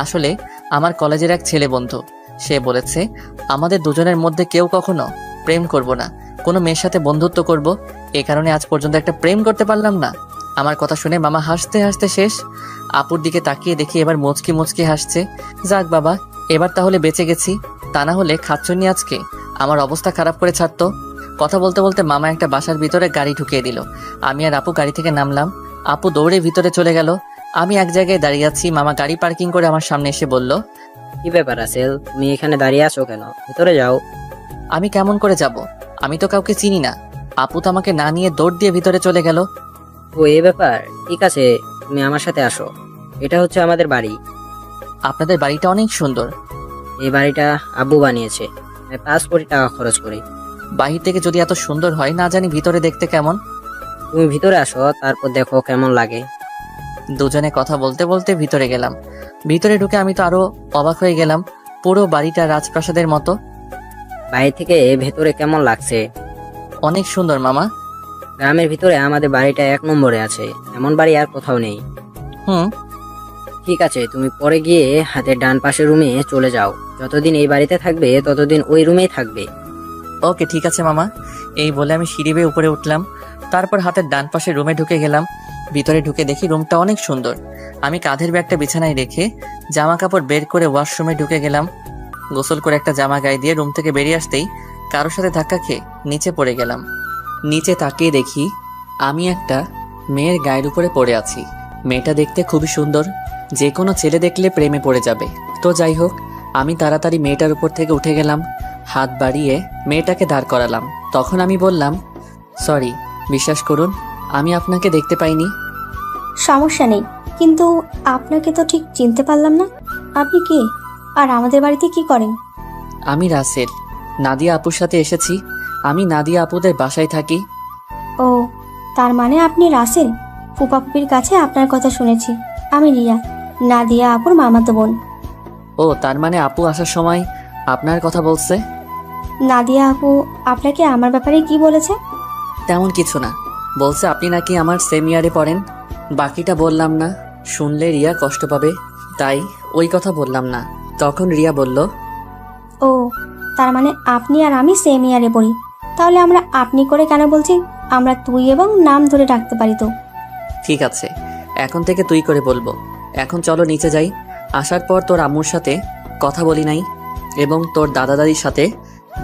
আসলে আমার কলেজের এক ছেলে বন্ধু। সে বলেছে আমাদের দুজনের মধ্যে কেউ কখনো প্রেম করব না, কোনো মেয়ের সাথে বন্ধুত্ব করব। এ কারণে আজ পর্যন্ত একটা প্রেম করতে পারলাম না। আমার কথা শুনে মামা হাসতে হাসতে শেষ। আপুর দিকে তাকিয়ে দেখি এবার মুচকি মুচকি হাসছে। যাক বাবা, এবার তাহলে বেঁচে গেছি। তা না হলে খাচ্ছনি আজকে আমার অবস্থা খারাপ করে ছাড়তো। কথা বলতে বলতে মামা একটা বাসার ভিতরে গাড়ি ঢুকিয়ে দিল। আমি আর আপু গাড়ি থেকে নামলাম। আপু দৌড়ে ভিতরে চলে গেল। আমি এক জায়গায় দাঁড়িয়ে আছি। মামা গাড়ি পার্কিং করে আমার সামনে এসে বলল, কি ব্যাপার রাসেল, তুমি এখানে দাঁড়িয়ে আছো কেন? ভিতরে যাও। আমি কেমন করে যাব? আমি তো কাউকে চিনি না। আপু তো আমাকে না নিয়ে দৌড় দিয়ে ভিতরে চলে গেল। ও এই ব্যাপার, ঠিক আছে, তুমি আমার সাথে আসো। এটা হচ্ছে আমাদের বাড়ি। আপনাদের বাড়িটা অনেক সুন্দর। এই বাড়িটা আব্বু বানিয়েছে, আমি 5 কোটি টাকা খরচ করি। বাহির থেকে যদি এত সুন্দর হয়, না জানি ভিতরে দেখতে কেমন। তুমি ভিতরে আসো, তারপর দেখো কেমন লাগে। দুজনে কথা বলতে বলতে ভিতরে গেলাম। ভিতরে ঢুকে আমি তো আরো অবাক হয়ে গেলাম। পুরো বাড়িটা রাজপ্রাসাদের মতো। বাইরে থেকে ভেতরে কেমন লাগছে? অনেক সুন্দর মামা। গ্রামের ভিতরে আমাদের বাড়িটা 1 নম্বরে আছে, এমন বাড়ি আর কোথাও নেই। হুম। ঠিক আছে, তুমি পরে গিয়ে হাতের ডান পাশের রুমে চলে যাও। যতদিন এই বাড়িতে থাকবে ততদিন ওই রুমেই থাকবে। ওকে ঠিক আছে মামা। এই বলে আমি সিঁড়ি বেয়ে উপরে উঠলাম। তারপর হাতের ডান পাশে রুমে ঢুকে গেলাম। ভিতরে ঢুকে দেখি রুমটা অনেক সুন্দর। আমি কাঁধের ব্যাগটা বিছানায় রেখে জামা কাপড় বের করে ওয়াশরুমে ঢুকে গেলাম। গোসল করে একটা জামা গায়ে দিয়ে রুম থেকে বেরিয়ে আসতেই কারোর সাথে ধাক্কা খেয়ে নিচে পড়ে গেলাম। নিচে তাকিয়ে দেখি আমি একটা মেয়ের গায়ের উপরে পড়ে আছি। মেয়েটা দেখতে খুবই সুন্দর, যে কোনো ছেলে দেখলে প্রেমে পড়ে যাবে। তো যাই হোক, আমি তাড়াতাড়ি মেয়েটার উপর থেকে উঠে গেলাম। হাত বাড়িয়ে মেয়েটাকে দাঁড় করালাম। তখন আমি বললাম, সরি, বিশ্বাস করুন আমি আপনাকে দেখতে পাইনি। সমস্যা নেই, কিন্তু আপনাকে তো ঠিক চিনতে পারলাম না। আপনি কে, আর আমাদের বাড়িতে কি করেন? আমি রাসেল, নাদিয়া আপুর সাথে এসেছি। আমি নাদিয়া আপুদের বাসায় থাকি। ও, তার মানে আপনি রাসেল। ফুপা ফুপির কাছে আপনার কথা শুনেছি। আমি রিয়া, নাদিয়া আপুর মামাতো বোন। ও, তার মানে আপু আসার সময় আপনার কথা বলছে? নাদিয়া আপু আপনাকে আমার ব্যাপারে কি বলেছে? তেমন কিছু না, বলছে আপনি নাকি আমার সেম ইয়ারে পড়েন। বাকিটা বললাম না, শুনলে রিয়া কষ্ট পাবে, তাই ওই কথা বললাম না। তখন রিয়া বলল, ও, তার মানে আপনি আর আমি সেম ইয়ারে পড়ি। তাহলে আমরা আপনি করে কেন বলছি? আমরা তুই এবং নাম ধরে ডাকতে পারি তো। ঠিক আছে, এখন থেকে তুই করে বলবো। এখন চলো নিচে যাই। আসার পর তোর আম্মুর সাথে কথা বলি নাই এবং তোর দাদা দাদির সাথে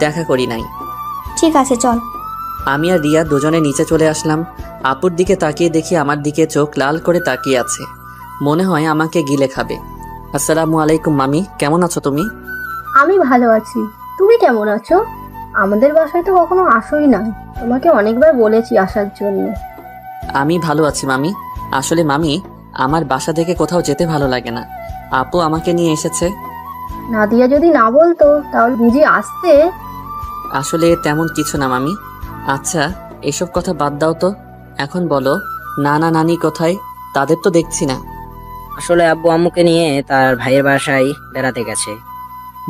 দেখা করি নাই। ঠিক আছে, চল। আমি আর রিয়া দুজনে নিচে চলে আসলাম। আপুর দিকে তাকিয়ে দেখি আমার দিকে চোখ লাল করে তাকিয়ে আছে, মনে হয় আমাকে গিলে খাবে। আসসালামু আলাইকুম মামি, কেমন আছো তুমি? আমি ভালো আছি, তুমি কেমন আছো? আমাদের বাসায় তো কখনো আসোই না, তোমাকে অনেকবার বলেছি আসার জন্য। আমি ভালো আছি মামি। আসলে মামি, আমার বাসা থেকে কোথাও যেতে ভালো লাগে না। আপু আমাকে নিয়ে এসেছে। নাদিয়া যদি না বলতো তাহলে বুঝি আসতে। আসলে তেমন কিছু না মামি। আচ্ছা, এসব কথা বাদ দাও তো। এখন বলো, নানা নানি কোথায়? তাদের তো দেখছি না। আসলে আব্বু আম্মুকে নিয়ে তার ভাইয়ের বাসায় বেড়াতে গেছে।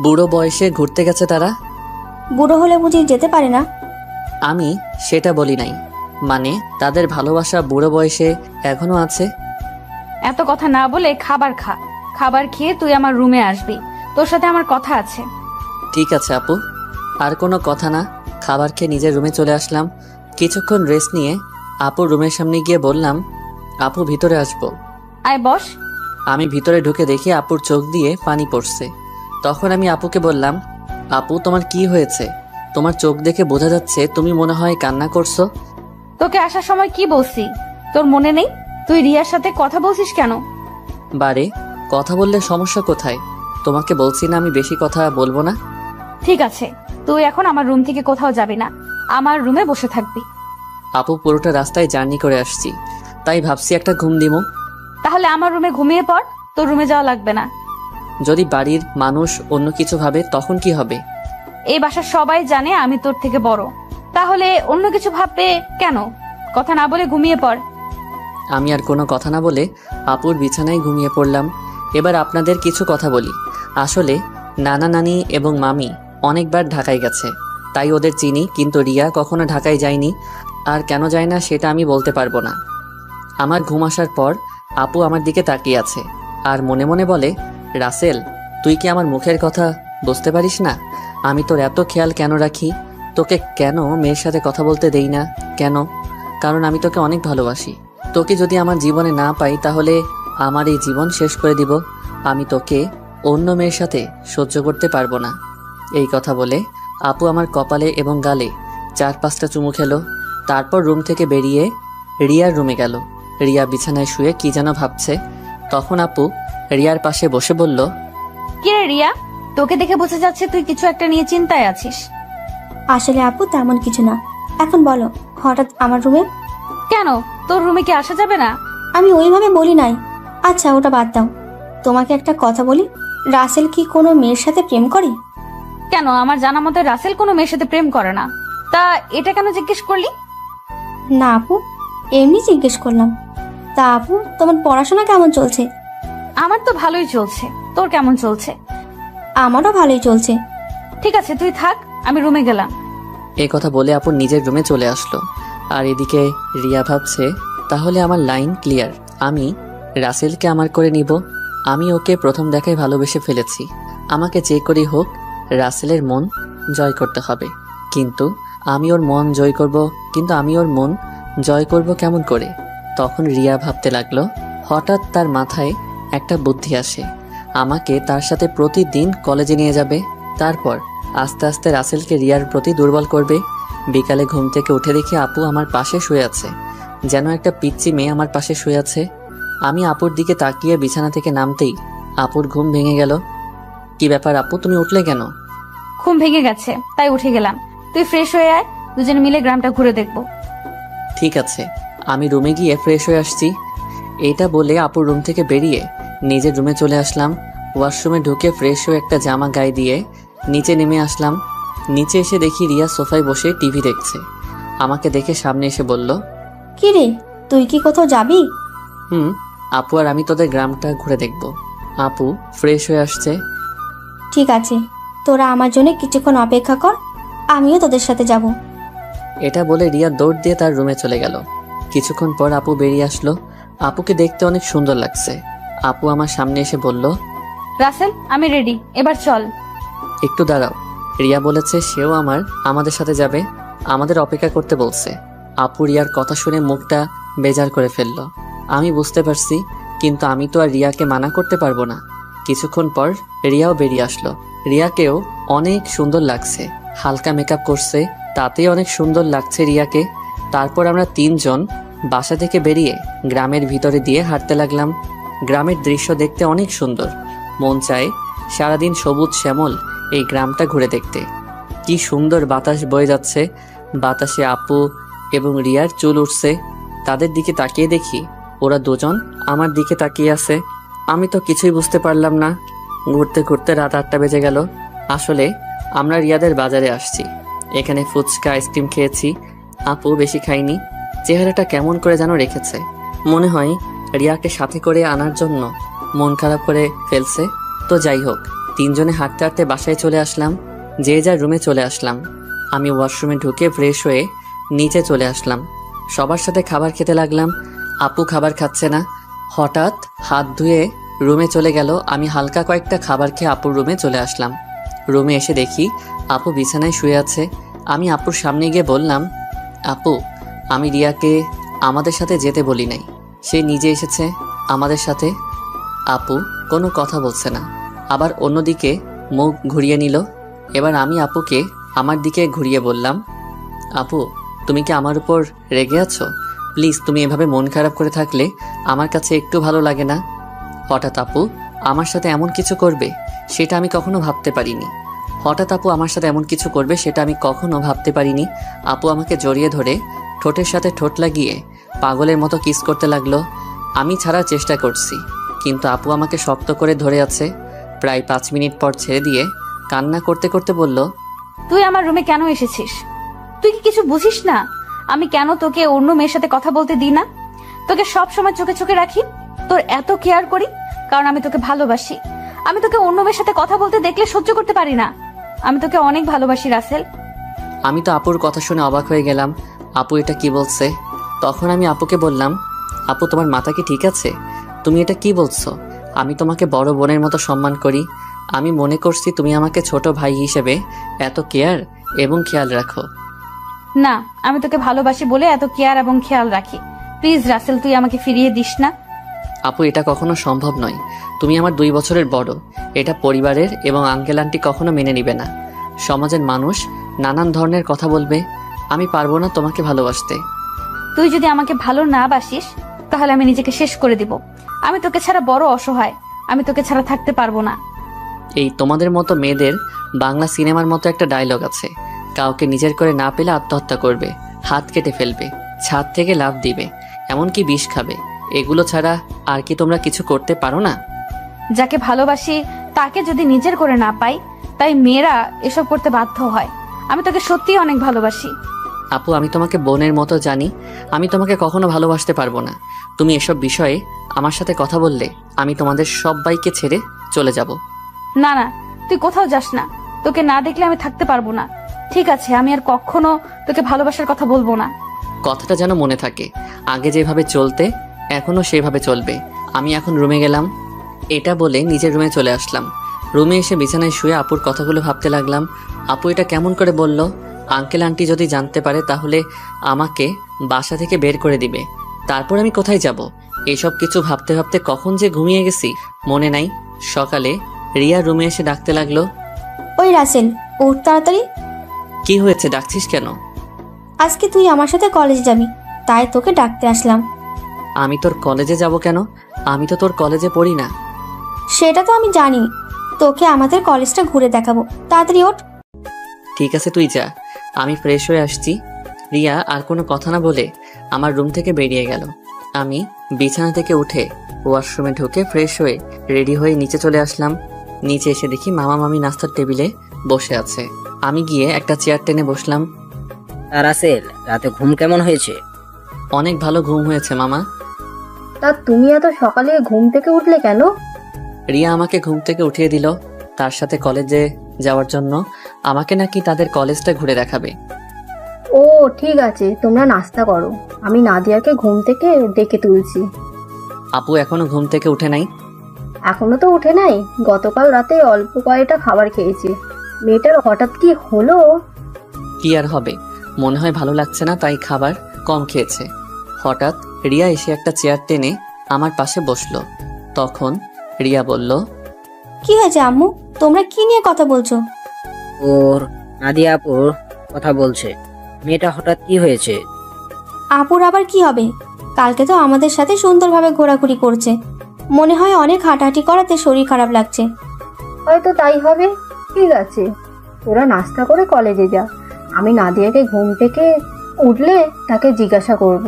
বুড়ো বয়সে ঘুরতে গেছে তারা? বুড়ো হলে বুঝি যেতে পারে না? আমি সেটা বলি নাই, মানে তাদের ভালোবাসা বুড়ো বয়সে এখনো আছে। এত কথা না বলে খাবার খা। খাবার খেয়ে তুই আমার রুমে আসবি, তোর সাথে আমার কথা আছে। ঠিক আছে আপু, আর কোনো কথা না। খাবার খেয়ে নিজের রুমে চলে আসলাম। কিছুক্ষণ রেস্ট নিয়ে আপুর রুমের সামনে গিয়ে বললাম, আপু ভিতরে আসবো? আয় বস। আমি ভিতরে ঢুকে দেখি আপুর চোখ দিয়ে পানি পড়ছে। তখন আমি আপুকে বললাম, আপু তোমার কি হয়েছে? তোমার চোখ দেখে বোঝা যাচ্ছে তুমি মনে হয় কান্না করছো। তোকে আসার সময় কি বলছি তোর মনে নেই? তুই রিয়ার সাথে কথা বলছিস কেন? বারে, কথা বললে সমস্যা কোথায়? তোমাকে বলছি না আমি বেশি কথা বলবো না। ঠিক আছে, তুই এখন আমার রুম থেকে কোথাও যাবি না, আমার রুমে বসে থাকবি। আপু পুরোটা রাস্তায় জার্নি করে আসছি, তাই ভাবছি একটা ঘুম দিমু। তাহলে আমার রুমে ঘুমিয়ে পড়, তোর রুমে যাওয়া লাগবে না। যদি বাড়ির মানুষ অন্য কিছু ভাবে তখন কি হবে? এই বাসার সবাই জানে আমি তোর থেকে বড়, তাহলে অন্য কিছু ভাববে কেন? কথা না বলে ঘুমিয়ে পড়। আমি আর কোনো কথা না বলে আপুর বিছানায় ঘুমিয়ে পড়লাম। এবার আপনাদের কিছু কথা বলি। আসলে নানা নানি এবং মামি অনেকবার ঢাকায় গেছে, তাই ওদের চিনি, কিন্তু রিয়া কখনো ঢাকায় যায়নি। আর কেন যায় না সেটা আমি বলতে পারবো না। আমার ঘুম আসার পর আপু আমার দিকে তাকিয়ে আছে আর মনে মনে বলে, রাসেল তুই কি আমার মুখের কথা বুঝতে পারিস না? আমি তোর এত খেয়াল কেন রাখি? তোকে কেন মেয়ের সাথে কথা বলতে দেই না? কেন? কারণ আমি তোকে অনেক ভালোবাসি। তোকে যদি আমার জীবনে না পাই তাহলে আমার এই জীবন শেষ করে দিব। আমি তোকে অন্য মেয়ের সাথে সহ্য করতে পারবো না। এই কথা বলে আপু আমার কপালে এবং গালে 4-5টা চুমু খেলো। তারপর রুম থেকে বেরিয়ে রিয়ার রুমে গেল। রিয়া বিছানায় শুয়ে কি যেন ভাবছে। তখন আপু রিয়ার পাশে বসে বলল, কি রে রিয়া, তোকে দেখে বোঝা যাচ্ছে তুই কিছু একটা নিয়ে চিন্তায় আছিস। আসলে আপু তেমন কিছু না। এখন বলো, হঠাৎ আমার রুমে? কেন, তোর রুমে কি আসা যাবে না? আমি ওইভাবে বলি নাই। আচ্ছা, ওটা বাদ দাও। তোমাকে একটা কথা বলি, রাসেল কি কোনো মেয়ের সাথে প্রেম করে? কেন, আমার জানা মতে রাসেল কোনো মেয়ের সাথে প্রেম করে না। তা এটা কেন জিজ্ঞেস করলি? না আপু, এমনি জিজ্ঞেস করলাম। তা আপু, তোমার পড়াশোনা কেমন চলছে? আমার তো ভালোই চলছে, তোর কেমন চলছে? আমারও ভালোই চলছে। ঠিক আছে, তুই থাক, আমি রুমে গেলাম। এই কথা বলে আপু নিজের রুমে চলে আসলো। আর এদিকে রিয়া ভাবছে, তাহলে আমার লাইন ক্লিয়ার। আমি রাসেলকে আমার করে নিব। আমি ওকে প্রথম দেখায় ভালোবেসে ফেলেছি। আমাকে যে করেই হোক রাসেলের মন জয় করতে হবে। কিন্তু আমি ওর মন জয় করব কেমন করে? তখন রিয়া ভাবতে লাগলো। হঠাৎ তার মাথায় একটা বুদ্ধি আসে। আমাকে তার সাথে প্রতিদিন কলেজে নিয়ে যাবে। তারপর আস্তে আস্তে রাসেলকে রিয়ার প্রতি দুর্বল করবে। বিকালে ঘুম থেকে উঠে দেখি আপু আমার পাশে শুয়ে আছে, যেন একটা পিচ্চি মেয়ে আমার পাশে শুয়ে আছে। আমি আপুর দিকে তাকিয়ে বিছানা থেকে নামতেই আপুর ঘুম ভেঙে গেল। কি ব্যাপার আপু, তুমি উঠলে কেন? ঘুম ভেঙে গেছে তাই উঠে গেলাম। তুই ফ্রেশ হয়ে আয়, দুজনে মিলে গ্রামটা ঘুরে দেখবো। ঠিক আছে, আমি রুমে গিয়ে ফ্রেশ হয়ে আসছি। এইটা বলে আপুর রুম থেকে বেরিয়ে নিজের রুমে চলে আসলাম। ওয়াশরুমে ঢুকে ফ্রেশ হয়ে একটা জামা গায়ে দিয়ে নিচে নেমে আসলাম। নিচে এসে দেখি রিয়া সোফায় বসে টিভি দেখছে। আমাকে দেখে সামনে এসে বলল, কি রে, তুই কি কোথাও যাবি? আপু আর আমি তোদের গ্রামটা ঘুরে দেখব। আপু ফ্রেশ হয়ে আসছে। ঠিক আছে, তোরা আমার জন্য কিছুক্ষণ অপেক্ষা কর, আমিও তোদের সাথে যাব। এটা বলে রিয়া দৌড় দিয়ে তার রুমে চলে গেল। কিছুক্ষণ পর আপু বেরিয়ে আসলো। আপুকে দেখতে অনেক সুন্দর লাগছে। আপু আমার সামনে এসে বলল, রাসেল, আমি রেডি, এবার চল। একটু দাঁড়াও। রিয়া বলেছে সেও আমাদের সাথে যাবে, আমাদের অপেক্ষা করতে বলছে। আপু রিয়ার কথা শুনে মুখটা বেজার করে ফেলল। আমি বুঝতে পারছি, কিন্তু আমি তো আর রিয়াকে মানা করতে পারবো না। কিছুক্ষণ পর রিয়াও বেরিয়ে আসলো। রিয়াকেও অনেক সুন্দর লাগছে, হালকা মেকআপ করছে, তাতেই অনেক সুন্দর লাগছে রিয়াকে। তারপর আমরা 3 জন বাসা থেকে বেরিয়ে গ্রামের ভিতরে দিয়ে হাঁটতে লাগলাম। গ্রামের দৃশ্য দেখতে অনেক সুন্দর, মন চায় সারাদিন সবুজ শ্যামল এই গ্রামটা ঘুরে দেখতে। কি সুন্দর বাতাস বয়ে যাচ্ছে, বাতাসে আপু এবং রিয়ার চুল উঠছে। তাদের দিকে তাকিয়ে দেখি ওরা দুজন আমার দিকে তাকিয়ে আছে। আমি তো কিছুই বুঝতে পারলাম না। ঘুরতে ঘুরতে রাত 8টা বেজে গেল। আসলে আমরা রিয়াদের বাজারে আসছি, এখানে ফুচকা আইসক্রিম খেয়েছি। আপু বেশি খাইনি, চেহারাটা কেমন করে যেন রেখেছে। মনে হয় রিয়াকে সাথে করে আনার জন্য মন খারাপ করে ফেলছে। তো যাই হোক, 3 জনে হাঁটতে হাঁটতে বাসায় চলে আসলাম। যে যার রুমে চলে আসলাম। আমি ওয়াশরুমে ঢুকে ফ্রেশ হয়ে নিচে চলে আসলাম। সবার সাথে খাবার খেতে লাগলাম। আপু খাবার খাচ্ছে না। হঠাৎ হাত ধুয়ে রুমে চলে গেল। আমি হালকা কয়েকটা খাবার খেয়ে আপুর রুমে চলে আসলাম। রুমে এসে দেখি আপু বিছানায় শুয়ে আছে। আমি আপুর সামনে গিয়ে বললাম, আপু, আমি রিয়াকে আমাদের সাথে যেতে বলি নাই, সে নিজে এসেছে আমাদের সাথে। আপু কোনো কথা বলছে না, আবার অন্যদিকে মুখ ঘুরিয়ে নিল। এবার আমি আপুকে আমার দিকে ঘুরিয়ে বললাম, আপু, তুমি কি আমার উপর রেগে আছো? প্লিজ, তুমি এভাবে মন খারাপ করে থাকলে আমার কাছে একটু ভালো লাগে না। হঠাৎ আপু আমার সাথে এমন কিছু করবে সেটা আমি কখনো ভাবতে পারিনি। আপু আমাকে জড়িয়ে ধরে ঠোঁটের সাথে ঠোঁট লাগিয়ে পাগলের মতো কিস করতে লাগলো। আমি ছাড়ার চেষ্টা করছি, কিন্তু আপু আমাকে শক্ত করে ধরে আছে। প্রায় 5 মিনিট পর ছেড়ে দিয়ে কান্না করতে করতে বলল, তুই আমার রুমে কেন এসেছিস? তুই কি কিছু বুঝিস না আমি কেন তোকে অন্য মেয়ের সাথে কথা বলতে দিই না? তোকে সব সময় চোখে চোখে রাখি, তোর এত কেয়ার করি, কারণ আমি তোকে ভালোবাসি। আমি তোকে অন্য মেয়ের সাথে কথা বলতে দেখলে সহ্য করতে পারি না। আমি তোকে অনেক ভালোবাসি রাসেল। আমি তো আপুর কথা শুনে অবাক হয়ে গেলাম। আপু এটা কি বলছে? তখন আমি আপুকে বললাম, আপু, তোমার মাথা কি ঠিক আছে? তুমি এটা কি বলছো? আমি তোমাকে বড় বোনের মতো সম্মান করি। আমি মনে করছি তুমি আমাকে ছোট ভাই হিসেবে এত কেয়ার এবং খেয়াল রাখো। না, আমি তোকে ভালোবাসি বলে এত কেয়ার এবং খেয়াল রাখি। প্লিজ রাসেল, তুই আমাকে ফিরিয়ে দিস না। আপু, এটা কখনো সম্ভব নয়। তুমি আমার 2 বছরের বড়। এটা পরিবারের এবং আঙ্কেল আন্টি কখনো মেনে নিবে না। সমাজের মানুষ নানান ধরনের কথা বলবে। আমি পারবো না তোমাকে ভালোবাসতে। তুই যদি আমাকে ভালো না বাসিস তাহলে আমি নিজেকে শেষ করে দিব। আমি তোকে ছাড়া বড় অসহায়, আমি তোকে ছাড়া থাকতে পারবো না। এই তোমাদের মতো মেয়েদের বাংলা সিনেমার মতো একটা ডায়লগ আছে, কাউকে নিজের করে না পেলে আত্মহত্যা করবে, হাত কেটে ফেলবে, ছাদ থেকে লাফ দিবে, এমনকি বিষ খাবে। এগুলো ছাড়া আর কি তোমরা কিছু করতে পারো না? যাকে ভালোবাসি তাকে যদি নিজের করে না পাই, তাই মেয়েরা এসব করতে বাধ্য হয়। আমি তোকে সত্যিই অনেক ভালোবাসি। আপু, আমি তোমাকে বোনের মতো জানি। আমি তোমাকে কখনো ভালোবাসতে পারবো না। তুমি এসব বিষয়ে আমার সাথে কথা বললে আমি তোমাদের সবাইকে ছেড়ে চলে যাব। না না, তুই কোথাও যাস না। তোকে না দেখলে আমি থাকতে পারবো না। ঠিক আছে, আমি আর কখনো তোকে ভালোবাসার কথা বলবো না। কথাটা যেন মনে থাকে। আগে যেভাবে চলতে এখনো সেভাবে চলবে। আমি এখন রুমে গেলাম। এটা বলে নিজের রুমে চলে আসলাম। রুমে এসে বিছানায় শুয়ে আপুর কথাগুলো ভাবতে লাগলাম। আপু এটা কেমন করে বলল? আঙ্কেল আন্টি যদি জানতে পারে তাহলে আমাকে বাসা থেকে বের করে দিবে। তারপর আমি কোথায় যাব? এসব কিছু ভাবতে ভাবতে কখন যে ঘুমিয়ে গেছি মনে নাই। সকালে রিয়া রুমে এসে ডাকতে লাগলো। ওই রাসেল, উঠ তাড়াতাড়ি। কি হয়েছে, ডাকছিস কেন? আজকে তুই আমার সাথে কলেজ যাবি, তাই তোকে ডাকতে আসলাম। আমি তোর কলেজে যাব কেন? আমি তো তোর কলেজে পড়ি না। সেটা তো আমি জানি, তোকে আমাদের কলেজটা ঘুরে দেখাবো। তাড়াতাড়ি ওঠ। ঠিক আছে, তুই যা, আমি ফ্রেশ হয়ে আসছি। রিয়া আর কোনো কথা না বলে আমার রুম থেকে বেরিয়ে গেল। আমি বিছানা থেকে উঠে ওয়াশরুমে ঢুকে ফ্রেশ হয়ে রেডি হয়ে নিচে চলে আসলাম। নিচে এসে দেখি মামা মামি নাস্তার টেবিলে বসে আছে। আমি গিয়ে একটা চেয়ার টেনে বসলাম। রাসেল, রাতে ঘুম কেমন হয়েছে? অনেক ভালো ঘুম হয়েছে মামা। তা তুমি এত সকালে ঘুম থেকে উঠলে কেন? রিয়া আমাকে ঘুম থেকে উঠিয়ে দিল। তার সাথে কলেজে যাওয়ার জন্য আমাকে নাকি তাদের কলেজটা ঘুরে দেখাবে। ও ঠিক আছে, তোমরা নাস্তা করো, আমি নাদিয়াকে ঘুম থেকে ডেকে তুলছি। আপু এখনো ঘুম থেকে উঠে নাই? এখনো তো উঠে নাই, গতকাল রাতে অল্প কয়েকটা খাবার খেয়েছি। মেয়েটার হঠাৎ কি হলো? কি আর হবে, মনে হয় ভালো লাগছে না তাই খাবার কম খেয়েছে। হঠাৎ রিয়া এসে একটা চেয়ার টেনে আমার পাশে বসলো। তখন রিয়া বলল, কি হয়েছে আম্মু? তোমরা কি নিয়ে কথা বলছো? ওর নাদিয়া আপুর কথা বলছে। মেয়েটা হঠাৎ কি হয়েছে? আপুর আবার কি হবে? কালকে তো আমাদের সাথে সুন্দরভাবে ঘোরাঘুরি করছে। মনে হয় অনেক হাঁটাহাঁটি করাতে শরীর খারাপ লাগছে। হয়তো তাই হবে। ঠিক আছে, তোরা নাস্তা করে কলেজে যা, আমি নাদিয়াকে ঘুম থেকে উঠলে তাকে জিজ্ঞাসা করব।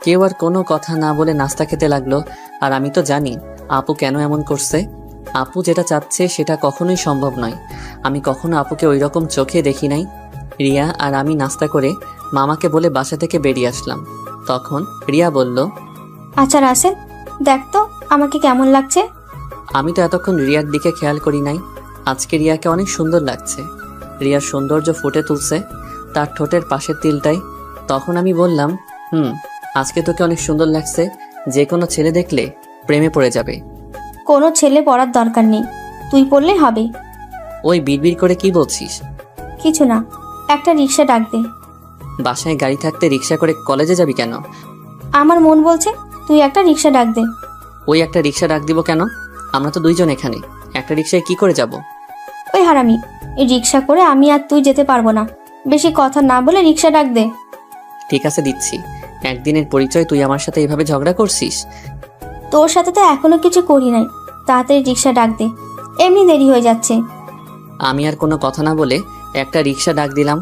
কেউ আর কোনো কথা না বলে নাস্তা খেতে লাগলো। আর আমি তো জানি আপু কেন এমন করছে। আপু যেটা চাচ্ছে সেটা কখনোই সম্ভব নয়। আমি কখনো আপুকে ওই রকম চোখে দেখি নাই। রিয়া আর আমি নাস্তা করে মামাকে বলে বাসা থেকে বেরিয়ে আসলাম। তখন রিয়া বলল, আচ্ছা রাসেল, দেখ তো আমাকে কেমন লাগছে। আমি তো এতক্ষণ রিয়ার দিকে খেয়াল করি নাই। আজকে রিয়াকে অনেক সুন্দর লাগছে। রিয়ার সৌন্দর্য ফুটে তুলছে তার ঠোঁটের পাশের তিলটাই। তখন আমি বললাম, আজকে তোকে অনেক সুন্দর লাগছে। যে কোনো ছেলে দেখলে প্রেমে পড়ে যাবে। কোনো ছেলে পড়ার দরকার নেই, তুই পড়লে হবে। ওই বিড়বিড় করে কি বলছিস? কিছু না, একটা রিক্সা ডাক দে। বাসায় গাড়ি থাকতে রিক্সা করে কলেজে যাবি কেন? আমার মন বলছে তুই একটা রিক্সা ডাক দে। ওই একটা রিক্সা ডাক দিব কেন? আমরা তো দুইজন এখানে, একটা রিক্সায় কি করে যাব? ওই হারামি, এই রিক্সা করে আমি আর তুই যেতে পারবো না। বেশি কথা না বলে রিক্সা ডাক দে। ঠিক আছে, দিচ্ছি। একদিনের পরিচয় তুই আমার সাথে এইভাবে ঝগড়া করছিস? তোর সাথে তো এখনো কিছু করি নাই, তাড়াতাড়ি রিক্সা ডাক দে, এমনি দেরি হয়ে যাচ্ছে। আমি আর কোনো কথা না বলে একটা রিক্সা ডাক দিলাম।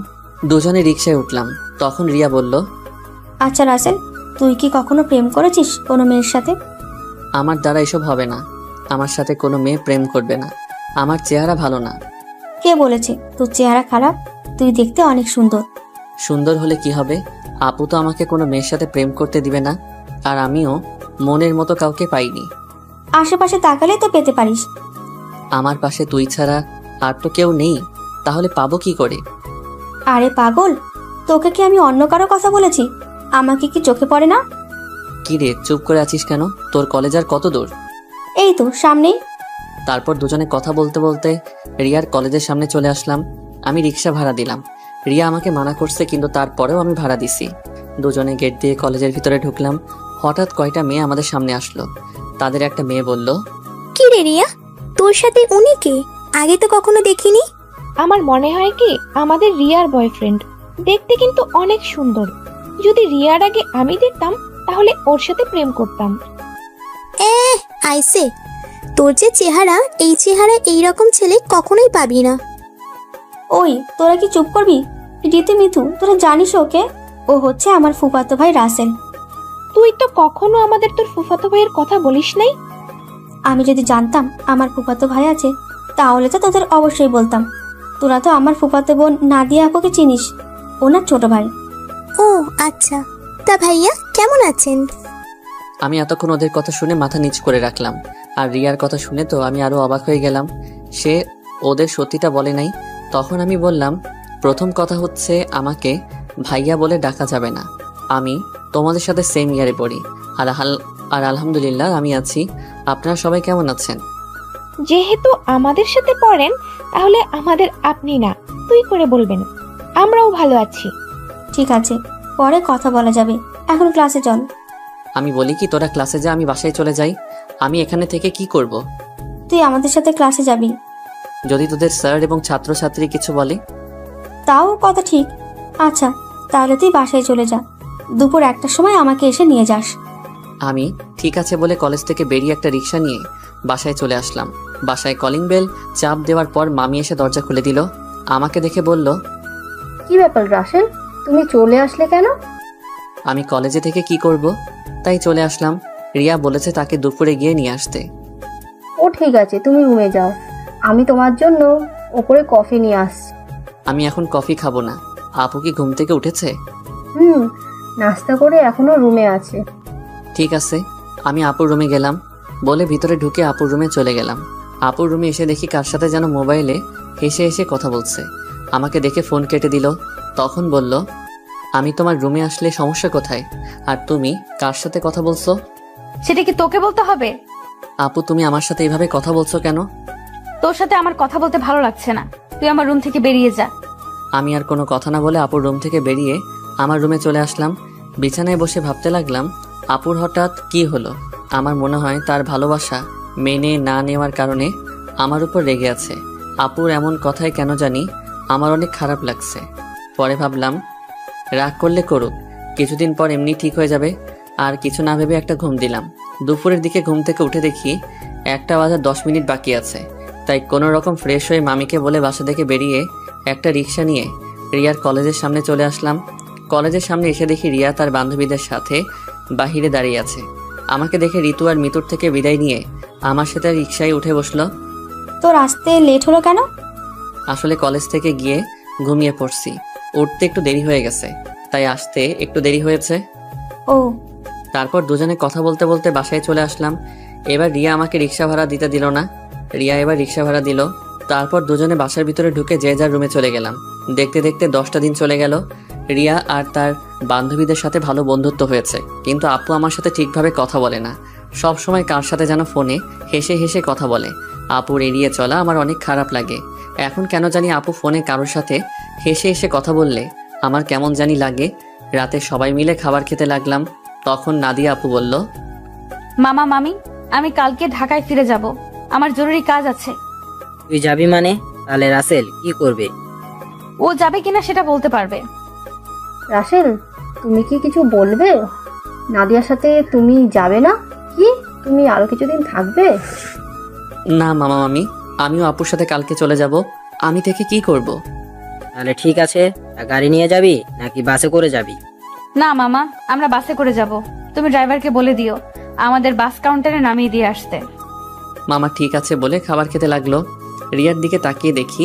দুজনে রিক্সায় উঠলাম। তখন রিয়া বলল, আচ্ছা রাসেল, তুই কি কখনো প্রেম করেছিস কোনো মেয়ের সাথে? আমার দ্বারা এসব হবে না। আমার সাথে কোনো মেয়ে প্রেম করবে না। আমার চেহারা ভালো না। কে বলেছে তোর চেহারা খারাপ? তুই দেখতে অনেক সুন্দর। সুন্দর হলে কি হবে? আপু তো আমাকে কোনো মেয়ের সাথে প্রেম করতে দিবে না। আর আমিও মনের মতো কাউকে পাইনি। আশেপাশে তাকালে তো পেতে পারিস। আমার পাশে তুই ছাড়া আর তো কেউ নেই, তাহলে পাবো কি করে? আরে পাগল, তোকে কি আমি অন্য কারো কথা বলেছি? আমাকে কি চোখে পড়ে না? কি রে, চুপ করে আছিস কেন? তোর কলেজ আর কত দূর? এই তো সামনেই। তারপর দুজনে কথা বলতে বলতে রিয়ার কলেজের সামনে চলে আসলাম। আমি রিক্সা ভাড়া দিলাম। রিয়া আমাকে মানা করছে, কিন্তু তারপরেও আমি ভাড়া দিছি। দুজনে গেট দিয়ে কলেজের ভিতরে ঢুকলাম। হঠাৎ কয়টা মেয়ে আমাদের সামনে আসলো। তাদের একটা মেয়ে বলল, কি রে রিয়া, তোর সাথে উনি কে? আগে তো কখনো দেখিনি। আমার মনে হয় কি আমাদের রিয়ার বয়ফ্রেন্ড। দেখতে কিন্তু অনেক সুন্দর। যদি রিয়ার আগে আমি দেখতাম তাহলে ওর সাথে প্রেম করতাম। আইসে, তোর যে চেহারা, এই চেহারায় এইরকম ছেলে কখনোই পাবি না। ওই তোরা কি চুপ করবি? রীতি মিথু, তোরা জানিস ওকে? ও হচ্ছে আমার ফুফাতো ভাই রাসেল। তুই তো কখনো আমাদের তোর ফুফাতো ভাইয়ের কথা বলিস নাই। আমি যদি জানতাম আমার ফুফাতো ভাই আছে তাহলে তো তোদের অবশ্যই বলতাম। তোরা তো আমার ফুফাতো বোন নাদিয়া আপুকে চিনিস, ওনার ছোট ভাই। ও আচ্ছা, তা ভাইয়া কেমন আছেন? আমি এতক্ষণ ওদের কথা শুনে মাথা নিচ করে রাখলাম। আর রিয়ার কথা শুনে তো আমি আরো অবাক হয়ে গেলাম। সে ওদের সত্যিটা বলে নাই। তখন আমি বললাম, প্রথম কথা হচ্ছে আমাকে ভাইয়া বলে ডাকা যাবে না। আমি তোমাদের সাথে সেম ইয়ারে পড়ি। আর আলহামদুলিল্লাহ আমি আছি। আপনারা সবাই কেমন আছেন? যেহেতু আমাদের সাথে পড়েন তাহলে আমাদের আপনি না তুই করে বলবেন। আমরাও ভালো আছি। ঠিক আছে, পরে কথা বলা যাবে, এখন ক্লাসে চল। আমি বলি কি, তোরা ক্লাসে যা, আমি বাসায় চলে যাই। আমি এখানে থেকে কি করব? তুই আমাদের সাথে ক্লাসে যাবি। যদি তোদের স্যার এবং ছাত্রছাত্রী কিছু বলে? তাও কথা ঠিক। আচ্ছা, তাহলে তুই বাসায় চলে যা। দুপুর 1টার সময় আমাকে এসে নিয়ে যাস। আমি ঠিক আছে বলে কলেজ থেকে বেরিয়ে একটা রিক্সা নিয়ে বাসায় চলে আসলাম। বাসায় কলিং বেল চাপ দেওয়ার পর মামি এসে দরজা খুলে দিল। আমাকে দেখে বলল, কি ব্যাপার রাসেল, তুমি চলে আসলে কেন? আমি কলেজে থেকে কি করব, তাই চলে আসলাম। রিয়া বলেছে তাকে দুপুরে গিয়ে নিয়ে আসতে। ও ঠিক আছে, তুমি রুমে যাও, আমি তোমার জন্য ওপরে কফি নিয়ে আসছি। আমি এখন কফি খাবো না। আপু কি ঘুম থেকে উঠেছে? নাস্তা করে এখনো রুমে আছে। ঠিক আছে, আমি আপুর রুমে গেলাম বলে ভিতরে ঢুকে আপুর রুমে চলে গেলাম। আপুর রুমে এসে দেখি কার সাথে যেন মোবাইলে হেসে হেসে কথা বলছে। আমাকে দেখে ফোন কেটে দিল। তখন বলল, আমি তোমার রুমে আসলে সমস্যা কোথায়? আর তুমি কার সাথে কথা বলছো? সেটা কি তোকে বলতে হবে? আপু, তুমি আমার সাথে এইভাবে কথা বলছো কেন? তোর সাথে আমার কথা বলতে ভালো লাগছে না, তুই আমার রুম থেকে বেরিয়ে যা। আমি আর কোনো কথা না বলে আপুর রুম থেকে বেরিয়ে আমার রুমে চলে আসলাম। বিছানায় বসে ভাবতে লাগলাম, আপুর হঠাৎ কি হলো? আমার মনে হয় তার ভালোবাসা মেনে না নেওয়ার কারণে আমার উপর রেগে আছে। আপুর এমন কথায় কেন জানি আমার অনেক খারাপ লাগছে। পরে ভাবলাম, রাগ করলে করুক, কিছুদিন পর এমনি ঠিক হয়ে যাবে। আর কিছু না ভেবে একটা ঘুম দিলাম। দুপুরের দিকে ঘুম থেকে উঠে দেখি 1টা বাজার 10 মিনিট বাকি আছে। তাই কোনো রকম ফ্রেশ হয়ে মামিকে বলে বাসা থেকে বেরিয়ে একটা রিক্সা নিয়ে রিয়ার কলেজের সামনে চলে আসলাম। কলেজের সামনে এসে দেখি রিয়া তার বান্ধবীদের সাথে বাহিরে দাঁড়িয়ে আছে। আমাকে দেখে ঋতু আর মিতুর থেকে বিদায় নিয়ে আমার সাথে রিক্সায় উঠে বসলো। তোর আসতে লেট হলো কেন? আসলে কলেজ থেকে গিয়ে ঘুমিয়ে পড়ছি, উঠতে একটু দেরি হয়ে গেছে, তাই আসতে একটু দেরি হয়েছে। ও। তারপর দুজনে কথা বলতে বলতে বাসায় চলে আসলাম। এবার রিয়া আমাকে রিক্সা ভাড়া দিতে দিল না, রিয়া এবার রিক্সা ভাড়া দিল। তারপর দুজনে বাসার ভিতরে ঢুকে যে যার রুমে চলে গেলাম। দেখতে দেখতে 10টা দিন চলে গেল। রিয়া আর তার বান্ধবীদের সাথে ভালো বন্ধুত্ব হয়েছে, কিন্তু আপু আমার সাথে ঠিকভাবে কথা বলে না। সব সময় কার সাথে যেন ফোনে হেসে হেসে কথা বলে। আপুর এড়িয়ে চলা আমার অনেক খারাপ লাগে। এখন কেন জানি আপু ফোনে কারোর সাথে হেসে হেসে কথা বললে আমার কেমন জানি লাগে। রাতে সবাই মিলে খাবার খেতে লাগলাম। তখন নাদিয়া আপু বলল, মামা মামি, আমি কালকে ঢাকায় ফিরে যাব, আমার জরুরি কাজ আছে। তুই যাবি মানে? তাহলে রাসেল কি করবে? ও যাবে কিনা সেটা বলতে পারবে। রাসেল, তুমি কি কিছু বলবে? নাদিয়ার সাথে তুমি যাবে না কি? তুমি আরো কিছুদিন থাকবে? না মামা মামি, আমিও আপুর সাথে কালকে চলে যাব। আমি থেকে কি করব? তাহলে ঠিক আছে, তা গাড়ি নিয়ে যাবি নাকি বাসে করে যাবি? না মামা, আমরা বাসে করে যাব। তুমি ড্রাইভারকে বলে দিও আমাদের বাস কাউন্টারে নামিয়ে দিয়ে আসতে। মামা ঠিক আছে বলে খাবার খেতে লাগলো। রিয়ার দিকে তাকিয়ে দেখি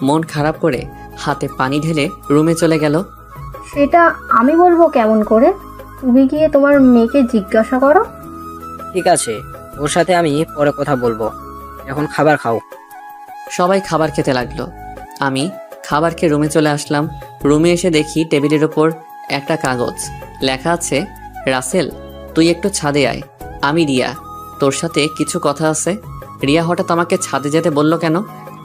মন খারাপ করে হাতে পানি ঢেলে রুমে চলে গেল। সেটা আমি বলবো কেমন করে? তুমি গিয়ে তোমার মেয়েকে জিজ্ঞাসা করো। ঠিক আছে, ওর সাথে আমি পরে কথা বলবো, এখন খাবার খাও। সবাই খাবার খেতে লাগলো। আমি খাবার খেয়ে রুমে চলে আসলাম। রুমে এসে দেখি টেবিলের ওপর একটা কাগজ, লেখা আছে, রাসেল তুই একটু ছাদে আয়, আমি রিয়া, তোর সাথে কিছু কথা আছে। রিয়া হঠাৎ আমাকে ছাদে যেতে বলল কেন?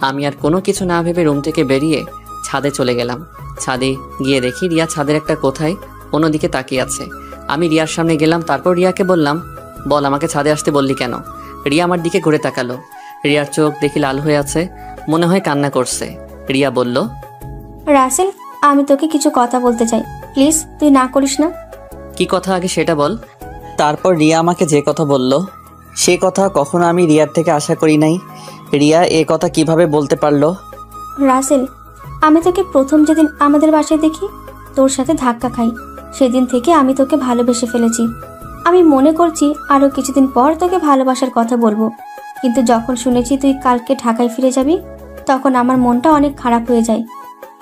আমি আর কোনো কিছু না ভেবে রুম থেকে বেরিয়ে ছাদে চলে গেলাম। ছাদে গিয়ে দেখি রিয়া ছাদের একটা কোথায় অন্যদিকে তাকিয়ে আছে। আমি রিয়ার সামনে গেলাম, তারপর রিয়াকে বললাম, বল আমাকে ছাদে আসতে বললি কেন? রিয়া আমার দিকে ঘুরে তাকালো। রিয়ার চোখ দেখি লাল হয়ে আছে, মনে হয় কান্না করছে। রিয়া বলল, রাসেল, আমি তোকে কিছু কথা বলতে চাই, প্লিজ তুই না করিস না। কি কথা আগে সেটা বল। তারপর রিয়া আমাকে যে কথা বলল, সে কথা কখনো আমি রিয়ার থেকে আশা করি নাই। রিয়া এ কথা কিভাবে বলতে পারলো? রাসেল, আমি তোকে প্রথম যেদিন আমাদের বাসায় দেখি, তোর সাথে ধাক্কা খাই, সেদিন থেকে আমি তোকে ভালোবেসে ফেলেছি। আমি মনে করছি আরও কিছুদিন পর তোকে ভালোবাসার কথা বলবো, কিন্তু যখন শুনেছি তুই কালকে ঢাকায় ফিরে যাবি, তখন আমার মনটা অনেক খারাপ হয়ে যায়।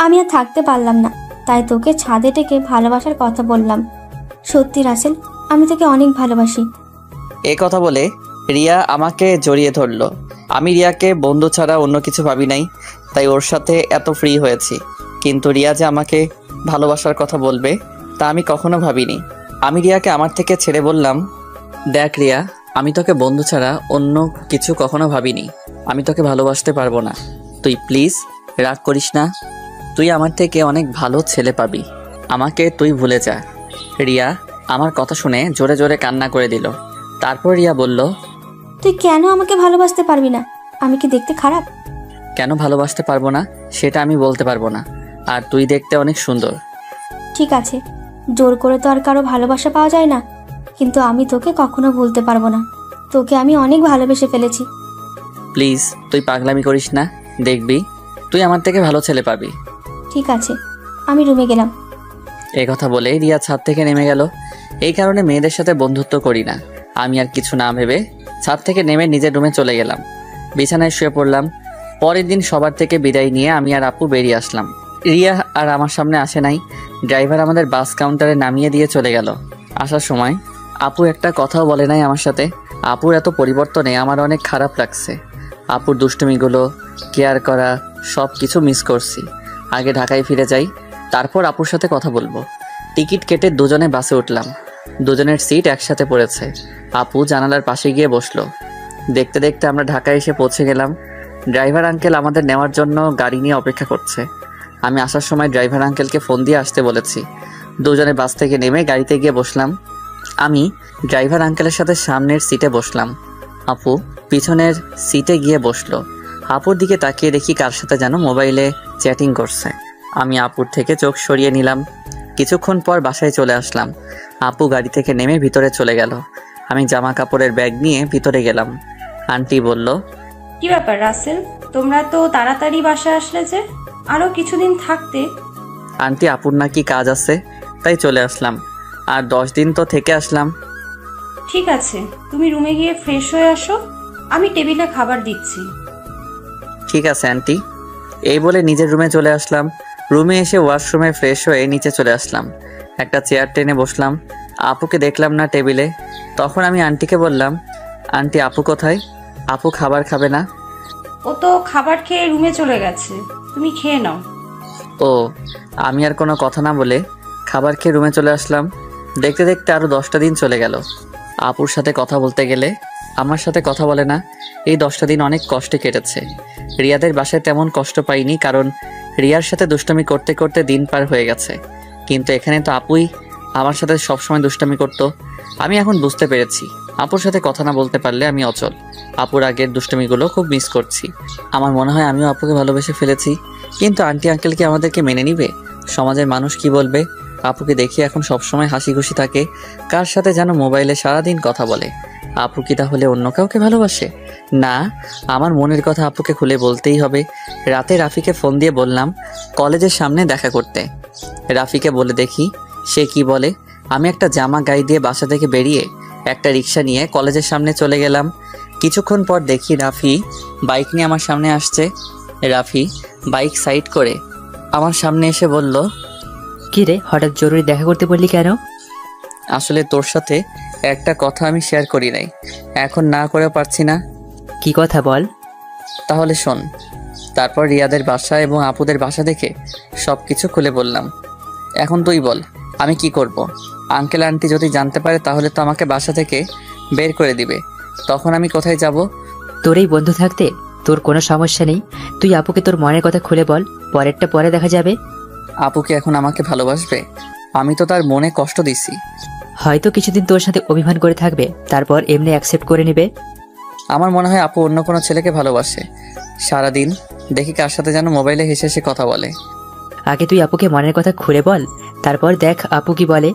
আমি আর থাকতে পারলাম না, তাই তোকে ছাদে ডেকে ভালোবাসার কথা বললাম। সত্যি রাসেল, আমি তোকে অনেক ভালোবাসি। এ কথা বলে রিয়া আমাকে জড়িয়ে ধরলো। আমি রিয়াকে বন্ধু ছাড়া অন্য কিছু ভাবি নাই, তাই ওর সাথে এত ফ্রি হয়েছি। কিন্তু রিয়া যে আমাকে ভালোবাসার কথা বলবে তা আমি কখনো ভাবিনি। আমি রিয়াকে আমার থেকে ছেড়ে বললাম, দেখ রিয়া, আমি তোকে বন্ধু ছাড়া অন্য কিছু কখনো ভাবিনি। আমি তোকে ভালোবাসতে পারবো না। তুই প্লিজ রাগ করিস না। তুই আমার থেকে অনেক ভালো ছেলে পাবি। আমাকে তুই ভুলে যা। রিয়া আমার কথা শুনে জোরে জোরে কান্না করে দিল। তারপর রিয়া বলল, তুই কেন আমাকে ভালোবাসতে পারবি না? আমি কি দেখতে খারাপ? কেন ভালোবাসতে পারবো না সেটা আমি বলতে পারবো না, আর তুই দেখতে অনেক সুন্দর। ঠিক আছে, জোর করে তো আর কারো ভালোবাসা পাওয়া যায় না, কিন্তু আমি তোকে কখনো ভুলতে পারবো না। তোকে আমি অনেক ভালোবেসে ফেলেছি। প্লিজ তুই পাগলামি করিস না, দেখবি তুই আমার থেকে ভালো ছেলে পাবি। ঠিক আছে, আমি রুমে গেলাম। এই কথা বলে রিয়া ছাদ থেকে নেমে গেল। এই কারণে মেয়েদের সাথে বন্ধুত্ব করি না। আমি আর কিছু না ভেবে ছাদ থেকে নেমে নিজের রুমে চলে গেলাম। বিছানায় শুয়ে পড়লাম। পরের দিন সবার থেকে বিদায় নিয়ে আমি আর আপু বেরিয়ে আসলাম। রিয়া আর আমার সামনে আসে নাই। ড্রাইভার আমাদের বাস কাউন্টারে নামিয়ে দিয়ে চলে গেল। আসার সময় আপু একটা কথাও বলে নাই আমার সাথে। আপুর এত পরিবর্তনে আমার অনেক খারাপ লাগছে। আপুর দুষ্টুমিগুলো, কেয়ার করা, সব কিছু মিস করছি। আগে ঢাকায় ফিরে যাই, তারপর আপুর সাথে কথা বলবো। টিকিট কেটে দুজনে বাসে উঠলাম। দুজনের সিট একসাথে পড়েছে। আপু জানালার পাশে গিয়ে বসলো। দেখতে দেখতে আমরা ঢাকায় এসে পৌঁছে গেলাম। ড্রাইভার আঙ্কেল আমাদের নেওয়ার জন্য গাড়ি নিয়ে অপেক্ষা করছে। আমি আসার সময় ড্রাইভার আঙ্কেলকে ফোন দিয়ে আসতে বলেছি। দুজনে বাস থেকে নেমে গাড়িতে গিয়ে বসলাম। আমি ড্রাইভার আঙ্কেলের সাথে সামনের সিটে বসলাম। আপু পিছনের সিটে গিয়ে বসলো। আপুর দিকে তাকিয়ে দেখি কার সাথে যেন মোবাইলে চ্যাটিং করছে। আমি আপুর থেকে চোখ সরিয়ে নিলাম। কিছুক্ষণ পর বাসায় চলে আসলাম। আপু গাড়ি থেকে নেমে ভিতরে চলে গেল। আমি জামা কাপড়ের ব্যাগ নিয়ে ভিতরে গেলাম। আন্টি বলল, কি ব্যাপার রাসেল, তোমরা তো তাড়াতাড়ি বাসায় আসলে যে? আরো কিছুদিন থাকতে। আন্টি আপুর নাকি কাজ আছে, তাই চলে আসলাম। আর 10 দিন তো থেকে আসলাম। ঠিক আছে, তুমি রুমে গিয়ে ফ্রেশ হয়ে আসো, আমি টেবিলে খাবার দিচ্ছি। ঠিক আছে আন্টি। এই বলে নিজের রুমে চলে আসলাম। রুমে এসে ওয়াশরুমে ফ্রেশ হয়ে নিচে চলে আসলাম। একটা চেয়ার টেনে বসলাম। আপুকে দেখলাম না টেবিলে। তখন আমি আন্টিকে বললাম, আন্টি আপু কোথায়? আপু খাবার খাবে না? ও তো খাবার খেয়ে রুমে চলে গেছে, তুমি খেয়ে নাও। ও, আমি আর কোনো কথা না বলে খাবার খেয়ে রুমে চলে আসলাম। দেখতে দেখতে আরও 10টা দিন চলে গেল। আপুর সাথে কথা বলতে গেলে আমার সাথে কথা বলে না। এই 10টা দিন অনেক কষ্টে কেটেছে। রিয়াদের বাসায় তেমন কষ্ট পাইনি, কারণ রিয়ার সাথে দুষ্টামি করতে করতে দিন পার হয়ে গেছে। কিন্তু এখানে তো আপুই আমার সাথে সবসময় দুষ্টামি করতো। আমি এখন বুঝতে পেরেছি, আপুর সাথে কথা না বলতে পারলে আমি অচল। আপুর আগের দুষ্টমিগুলো খুব মিস করছি। আমার মনে হয় আমিও আপুকে ভালোবেসে ফেলেছি। কিন্তু আন্টি আঙ্কেল কি আমাদেরকে মেনে নিবে? সমাজের মানুষ কি বলবে? আপুকে দেখি এখন সবসময় হাসি খুশি থাকে, কার সাথে যেন মোবাইলে সারাদিন কথা বলে। আপু কি তাহলে অন্য কাউকে ভালোবাসে? না, আমার মনের কথা আপুকে খুলে বলতেই হবে। রাতে রাফিকে ফোন দিয়ে বললাম কলেজের সামনে দেখা করতে। রাফিকে বলে দেখি সে কি বলে। আমি একটা জামা গায়ে দিয়ে বাসা থেকে বেরিয়ে একটা রিক্সা নিয়ে কলেজের সামনে চলে গেলাম। কিছুক্ষণ পর দেখি রাফি বাইক নিয়ে আমার সামনে আসছে। রাফি বাইক সাইড করে আমার সামনে এসে বলল, কি রে, হঠাৎ জরুরি দেখা করতে বললি কেন? আসলে তোর সাথে একটা কথা আমি শেয়ার করি নাই, এখন না করেও পারছি না। কি কথা বল। তাহলে শোন। তারপর রিয়াদের বাসা এবং আপুদের বাসা দেখে সব কিছু খুলে বললাম। এখন তুই বল আমি কি করব? আঙ্কেল আন্টি যদি জানতে পারে তাহলে তো আমাকে বাসা থেকে বের করে দিবে। তখন আমি কোথায় যাব? তোর এই বন্ধু থাকতে তোর কোনো সমস্যা নেই। তুই আপুকে তোর মনের কথা খুলে বল, পরেরটা পরে দেখা যাবে। আপু কি এখন আমাকে ভালোবাসবে? আমি তো তার মনে কষ্ট দিছি। হয়তো কিছুদিন তোর সাথে অভিমান করে থাকবে, তারপর এমনি অ্যাকসেপ্ট করে নেবে। আমার মনে হয় আপু অন্য কোনো ছেলেকে ভালোবাসে। সারাদিন দেখি কার সাথে যেন মোবাইলে হেসে হেসে কথা বলে। আগে তুই আপুকে মনের কথা খুলে বল, তারপর দেখ আপু কি বলে।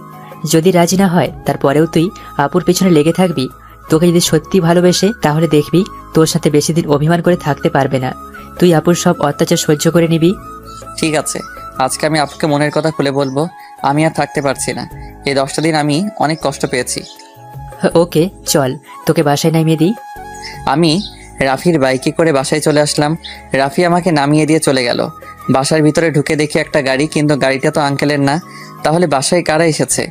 যদি রাজি না হয় তারপরেও তুই আপুর পেছনে লেগে থাকবি। তোকে যদি সত্যি ভালোবেসে তাহলে দেখবি তোর সাথে বেশি দিন অভিমান করে থাকতে পারবে না। তুই আপুর সব অত্যাচার সহ্য করে নিবি। ঠিক আছে, আজকে আমি আপুকে মনের কথা খুলে বলবো। আমি আর থাকতে পারছি না। এই 10টা দিন আমি অনেক কষ্ট পেয়েছি। ওকে চল, তোকে বাসায় নামিয়ে দিই। আমি রাফির বাইকে করে বাসায় চলে আসলাম। রাফি আমাকে নামিয়ে দিয়ে চলে গেল। বাসার ভিতরে ঢুকে দেখি একটা গাড়ি, কিন্তু গাড়িটা তো আঙ্কেলের না। তাহলে বাসায় কারা এসেছে?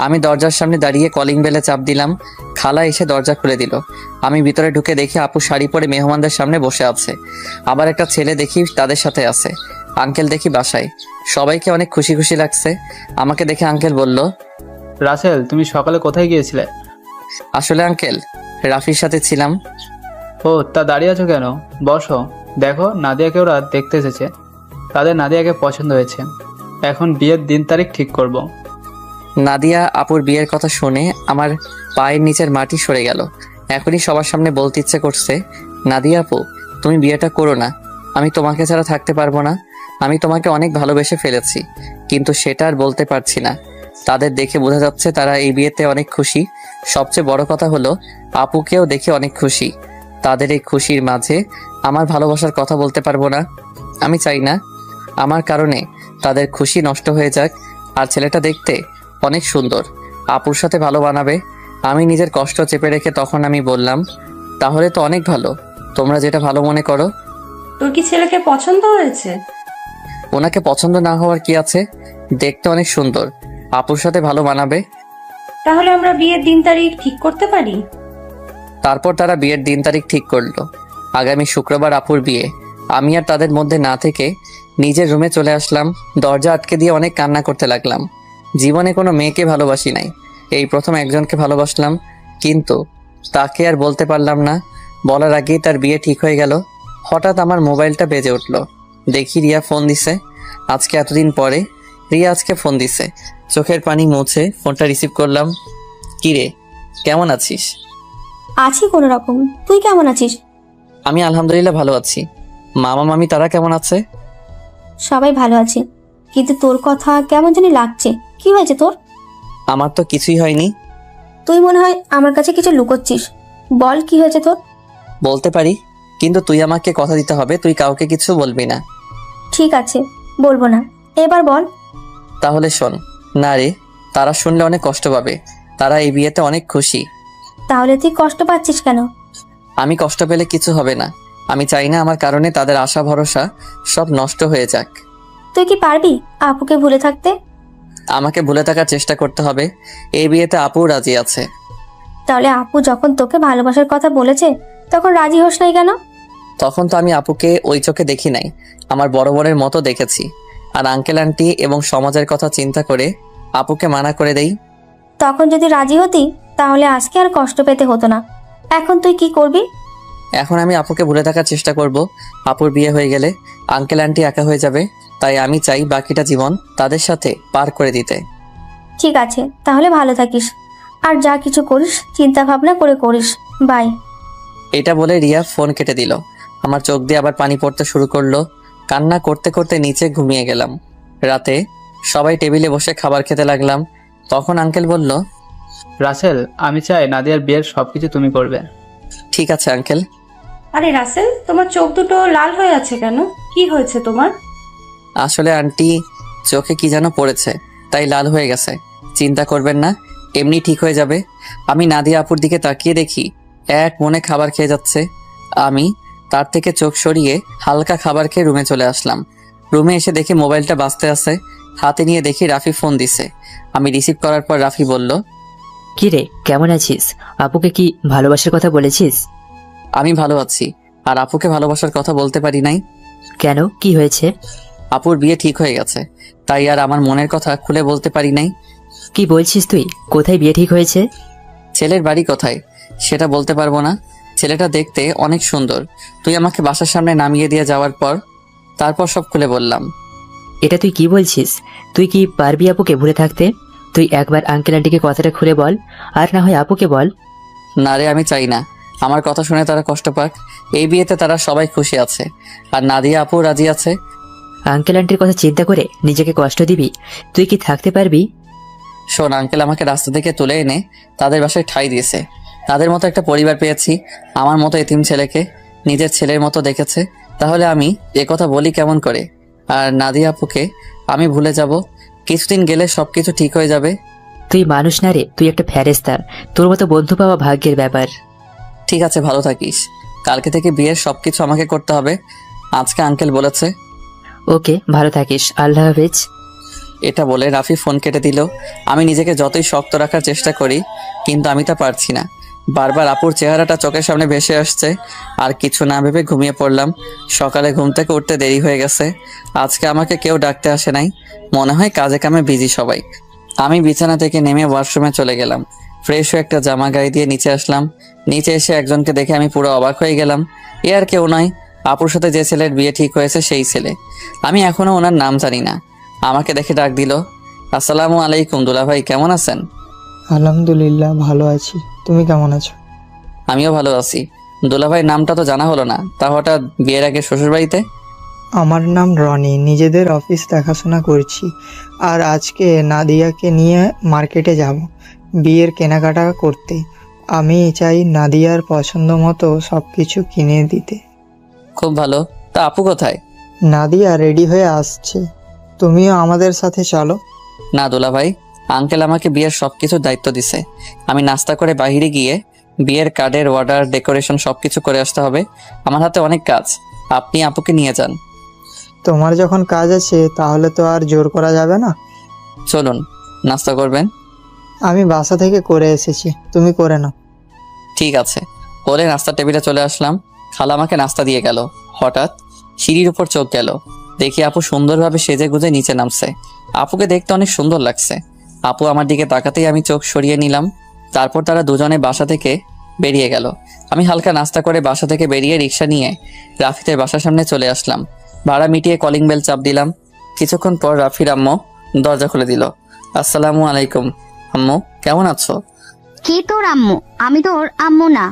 আমি দরজার সামনে দাঁড়িয়ে কলিং বেলে চাপ দিলাম। খালা এসে দরজা খুলে দিল। আমি ভিতরে ঢুকে দেখি আপু শাড়ি পরে মেহমানদের সামনে বসে আছে। আবার একটা ছেলে দেখি তাদের সাথে আছে। আঙ্কেল দেখি বাসায়। সবাইকে অনেক খুশি খুশি লাগছে। আমাকে দেখে আঙ্কেল বলল, রাসেল, তুমি সকালে কোথায় গিয়েছিলে? আসলে আঙ্কেল রাফির সাথে ছিলাম। ও, তা দাঁড়িয়ে আছো কেন? বসো। দেখো, নাদিয়াকে ওরা দেখতে এসেছে। তাদের নাদিয়াকে পছন্দ হয়েছে। এখন বিয়ের দিন তারিখ ঠিক করব। নাদিয়া আপুর বিয়ের কথা শুনে আমার পায়ের নিচের মাটি সরে গেল। এখনই সবার সামনে বলতে ইচ্ছে করছে, নাদিয়া আপু তুমি বিয়েটা করো না। আমি তোমাকে ছাড়া থাকতে পারবো না। আমি তোমাকে অনেক ভালোবেসে ফেলেছি, কিন্তু সেটা আর বলতে পারছি না। তাদের দেখে বোঝা যাচ্ছে তারা এই বিয়েতে অনেক খুশি। সবচেয়ে বড় কথা হলো আপুকেও দেখে অনেক খুশি। তাদের এই খুশির মাঝে আমার ভালোবাসার কথা বলতে পারবো না। আমি চাই না আমার কারণে তাদের খুশি নষ্ট হয়ে যাক। আর ছেলেটা দেখতে অনেক সুন্দর, আপুর সাথে ভালো বানাবে। আমি নিজের কষ্ট চেপে রেখে তখন আমি বললাম, তাহলে তো অনেক ভালো, তোমরা যেটা ভালো মনে করো। তোর কি ছেলেকে পছন্দ হয়েছে? ওনাকে পছন্দ না হওয়ার কি আছে? দেখতে অনেক সুন্দর, আপুর সাথে ভালো মানাবে। তাহলে আমরা বিয়ের দিন তারিখ ঠিক করতে পারি। তারপর তারা বিয়ের দিন তারিখ ঠিক করলো। আগামী শুক্রবার আপুর বিয়ে। আমি আর তাদের মধ্যে না থেকে নিজের রুমে চলে আসলাম। দরজা আটকে দিয়ে অনেক কান্না করতে লাগলাম। জীবনে কোনো মেয়েকে ভালোবাসি নাই, এই প্রথম একজনকে ভালোবাসলাম, কিন্তু তাকে আর বলতে পারলাম না। বলার আগেই তার বিয়ে ঠিক হয়ে গেল। হঠাৎ আমার মোবাইলটা বেজে উঠলো। দেখি রিয়া ফোন দিছে। আজকে এতদিন পরে রিয়া আজকে ফোন দিছে। চোখের পানি মুছে ফোনটা রিসিভ করলাম। কি রে, কেমন আছিস? আছি কোনো রকম। তুই কেমন আছিস? আমি আলহামদুলিল্লাহ ভালো আছি। মামা মামি তারা কেমন আছে? সবাই ভালো আছে, কিন্তু তোর কথা কেমন জানি লাগছে। কি হয়েছে তোর? আমার তো কিছুই হয়নি। তুই মনে হয় আমার কাছে কিছু লুকোচ্ছিস। বল কি হয়েছে তোর? বলতে পারি, কিন্তু তুই আমাকে কথা দিতে হবে, তুই কাউকে কিছু বলবি না। ঠিক আছে, বলবো না। এবার বল। তাহলে শোন। না রে, তারা শুনলে অনেক কষ্ট পাবে। তারা এই বিয়েতে অনেক খুশি। তাহলে তুই কষ্ট পাচ্ছিস কেন? আমি কষ্ট পেলে কিছু হবে না। আমি চাই না আমার কারণে তাদের আশা ভরসা সব নষ্ট হয়ে যাক। তুই কি পারবি আপুকে ভুলে থাকতে? আমাকে ভুলে থাকার চেষ্টা করতে হবে। এই বিয়েতে আপু রাজি আছে। তাহলে আপু যখন তোকে ভালোবাসার কথা বলেছে তখন রাজি হোস নাই কেন? তখন তো আমি আপুকে ওই চোখে দেখি নাই, আমার বড় বোনের মতো দেখেছি। আর আঙ্কেল আন্টি এবং সমাজের কথা চিন্তা করে আপুকে মানা করে দেই। তখন যদি রাজি হতি তাহলে আজকে আর কষ্ট পেতে হতো না। এখন তুই কি করবি? এখন আমি আপুকে ভুলে থাকার চেষ্টা করব। আপুর বিয়ে হয়ে গেলে আঙ্কেল আন্টি একা হয়ে যাবে, তাই আমি চাই বাকিটা জীবন তাদের সাথে পার করে দিতে। ঠিক আছে, তাহলে ভালো থাকিস। আর যা কিছু করিস চিন্তা ভাবনা করে করিস। বাই। এটা বলে রিয়া ফোন কেটে দিল। আমার চোখ দিয়ে আবার পানি পড়তে শুরু করলো। কান্না করতে করতে নিচে ঘুমিয়ে গেলাম। রাতে সবাই টেবিলে বসে খাবার খেতে লাগলাম। তখন আঙ্কেল বলল, রাসেল, আমি চাই নাদিয়ার বিয়ের সবকিছু তুমি করবে। ঠিক আছে আঙ্কেল। আরে রাসেল, তোমার চোখ দুটো লাল হয়ে আছে কেন? কি হয়েছে তোমার? আসলে আন্টি চোখে কি যেন পড়েছে, তাই লাল হয়ে গেছে। চিন্তা করবেন না, এমনি ঠিক হয়ে যাবে। আমি নাদিয়া আপুর দিকে তাকিয়ে দেখি এক মনে খাবার খেয়ে যাচ্ছে। আমি তার থেকে চোখ সরিয়ে হালকা খাবার খেয়ে রুমে চলে আসলাম। রুমে এসে দেখি মোবাইলটা বাজতে আছে। হাতে নিয়ে দেখি রাফি ফোন দিছে। আমি রিসিভ করার পর রাফি বলল, কি রে, কেমন আছিস? আপুকে কি ভালোবাসার কথা বলেছিস? আমি ভালো আছি, আর আপুকে ভালোবাসার কথা বলতে পারি নাই। কেন, কি হয়েছে? আপুর বিয়ে ঠিক হয়ে গেছে, তাই আর আমার মনের কথা খুলে বলতে পারি নাই। কি বলছিস তুই? কোথায় বিয়ে ঠিক হয়েছে? ছেলের বাড়ি কোথায় সেটা বলতে পারবো না। ছেলেটা দেখতে অনেক সুন্দর। তুই আমাকে বাসার সামনে নামিয়ে দিয়ে যাওয়ার পর তারপর সব খুলে বললাম। এটা তুই কি বলছিস? তুই কি পারবি আপুকে ভুলে থাকতে? তুই একবার আঙ্কেল আন্টিকে কথাটা খুলে বল, আর না হয় আপুকে বল। না রে, আমি চাই না আমার কথা শুনে তারা কষ্ট পাক। এই বিয়েতে তারা সবাই খুশি আছে, আর নাদিয়া আপু রাজি আছে। আঙ্কেল আন্টির কথা চিন্তা করে নিজেকে কষ্ট দিবি? তুই কি থাকতে পারবি? শোন, আঙ্কেল আমাকে রাস্তা থেকে তুলে এনে তাদের বাসায় ঠাঁই দিয়েছে। তাদের মতো একটা পরিবার পেয়েছি। আমার মতো এতিম ছেলেকে নিজের ছেলের মতো দেখেছে। তাহলে আমি কথা বলি কেমন করে? আর নাদিয়া আপুকে আমি ভুলে যাব? কিছুদিন গেলে সবকিছু ঠিক হয়ে যাবে। তুই মানুষ না রে, তুই একটা ফেরেশতা। তোর মতো বন্ধু পাওয়া ভাগ্যের ব্যাপার। ঠিক আছে, ভালো থাকিস। কালকে থেকে বিয়ের সবকিছু আমাকে করতে হবে, আজকে আঙ্কেল বলেছে। ওকে, ভালো থাকিস, আল্লাহ হাফেজ। এটা বলে রাফি ফোন কেটে দিল। আমি নিজেকে যতই শক্ত রাখার চেষ্টা করি, কিন্তু আমি তা পারছি না। বারবার আপুর চেহারাটা চোখের সামনে ভেসে আসছে। আর কিছু না ভেবে ঘুমিয়ে পড়লাম। সকালে ঘুম থেকে উঠতে দেরি হয়ে গেছে। আজকে আমাকে কেউ ডাকতে আসে নাই, মনে হয় কাজে কামে বিজি সবাই। আমি বিছানা থেকে নেমে ওয়াশরুমে চলে গেলাম। ফ্রেশ হয়ে একটা জামা গায়ে দিয়ে নিচে আসলাম। নিচে এসে একজনকে দেখে আমি পুরো অবাক হয়ে গেলাম। এ আর কেউ নয়, আপুর সাথে যে ছেলের বিয়ে ঠিক হয়েছে সেই ছেলে। আমি এখনো ওনার নাম জানি না। আমাকে দেখে ডাক দিল, আসসালামু আলাইকুম দুলাভাই, কেমন আছেন? আলহামদুলিল্লাহ, ভালো আছি। তুমি কেমন আছো? আমিও ভালো আছি। দুলাভাই নামটা তো জানা হলো না, তা হঠাৎ বিয়ের আগে শ্বশুরবাড়িতে? আমার নাম রনি, নিজেদের অফিস দেখাশোনা করছি। আর আজকে নাদিয়াকে নিয়ে মার্কেটে যাব বিয়ের কেনাকাটা করতে। আমি চাই নাদিয়ার পছন্দ মতো সব কিছু কিনে দিতে। খুব ভালো। তা আপু কোথায়? নাদিয়া রেডি হয়ে আসছে, তুমিও আমাদের সাথে চলো। না দুলাভাই, আঙ্কেল আমাকে বিয়ের সবকিছু দায়িত্ব দিছে। আমি নাস্তা করে বাইরে গিয়ে বিয়ের কার্ডের অর্ডার, ডেকোরেশন সবকিছু করে আসতে হবে। আমার হাতে অনেক কাজ, আপনি আপুকে নিয়ে যান। তোমার যখন কাজ আছে তাহলে তো আর জোর করা যাবে না। চলুন, নাস্তা করবেন? আমি বাসা থেকে করে এসেছি, তুমি করে নাও। ঠিক আছে। বলে নাস্তার টেবিলে চলে আসলাম। খালা আমাকে নাস্তা দিয়ে গেল। হঠাৎ সিঁড়ির উপর চোখ গেল, দেখি আপু সুন্দরভাবে সেজে গুজে নিচে নামছে। আপুকে দেখতে অনেক সুন্দর লাগছে। আপু আমার দিকে তাকাতেই আমি চোখ সরিয়ে নিলাম। তারপর তারা দুজনে বাসা থেকে বেরিয়ে গেল। আমি হালকা নাস্তা করে বাসা থেকে বেরিয়ে রিক্সা নিয়ে রাফিদের বাসার সামনে চলে আসলাম। ভাড়া মিটিয়ে কলিং বেল চাপ দিলাম। কিছুক্ষণ পর রাফির আম্মু দরজা খুলে দিল। আসসালামু আলাইকুম আম্মু, কেমন আছো? কে তোর আম্মু? আমি তোর আম্মু না।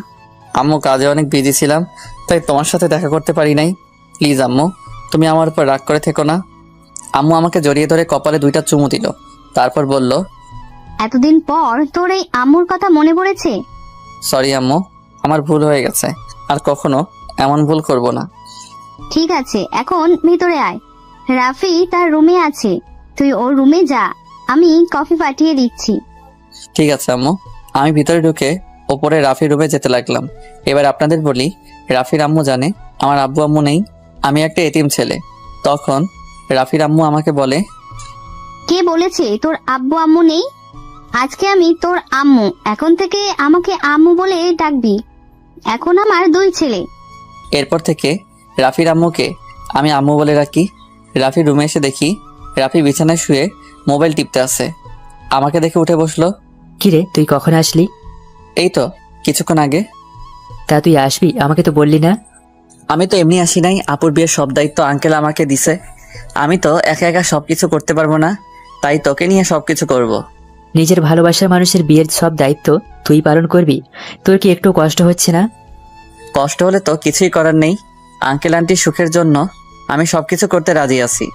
আম্মু, কাজে অনেক বিজি ছিলাম, তাই তোমার সাথে দেখা করতে পারি নাই। প্লিজ আম্মু, তুমি আমার উপর রাগ করে থেকো না। আম্মু আমাকে জড়িয়ে ধরে কপালে 2টা চুমু দিল। তারপর বলল, এতদিন পর তোর এই আম্মুর কথা মনে পড়েছে? সরি আম্মু, আমার ভুল হয়ে গেছে। আর কখনো এমন ভুল করব না। ঠিক আছে, এখন ভিতরে আয়। রাফি তার রুমে আছে, তুই ওর রুমে যা, আমি কফি পাঠিয়ে দিচ্ছি। ঠিক আছে আম্মু। আমি ভিতরে ঢুকে ওপরে রাফির রুমে যেতে লাগলাম। এবার আপনাদের বলি, রাফির আম্মু জানে আমার আব্বু আম্মু নেই, আমি একটা এতিম ছেলে। তখন রাফির আম্মু আমাকে বলে, কে বলেছে তোর আব্বু আম্মু নেই? আজকে আমি তোর আম্মু, এখন থেকে আমাকে আম্মু বলে ডাকবি। এখন আমার 2 ছেলে। এরপর থেকে রাফির আম্মুকে আমি আম্মু বলে রাখি। রাফির রুমে এসে দেখি রাফি বিছানায় শুয়ে মোবাইল টিপতে আছে। আমাকে দেখে উঠে বসলো। কিরে, তুই কখন আসলি? এই তো কিছুক্ষণ আগে। তা তুই আসবি, আমাকে তো বললি না। আমি তো এমনি আসি নাই, আপুর বিয়ের সব দায়িত্ব আঙ্কেল আমাকে দিছে। আমি তো একা একা সবকিছু করতে পারবো না, তাই তোকে নিয়ে সবকিছু করব। নিজের ভালোবাসার মানুষের বিয়ের সব দায়িত্ব তুই পালন করবি? তোর কি একটু কষ্ট হচ্ছে না? কষ্ট হলে তো কিছুই করার নেই। আঙ্কেল আন্টির সুখের জন্য আমি সবকিছু করতে রাজি আছি।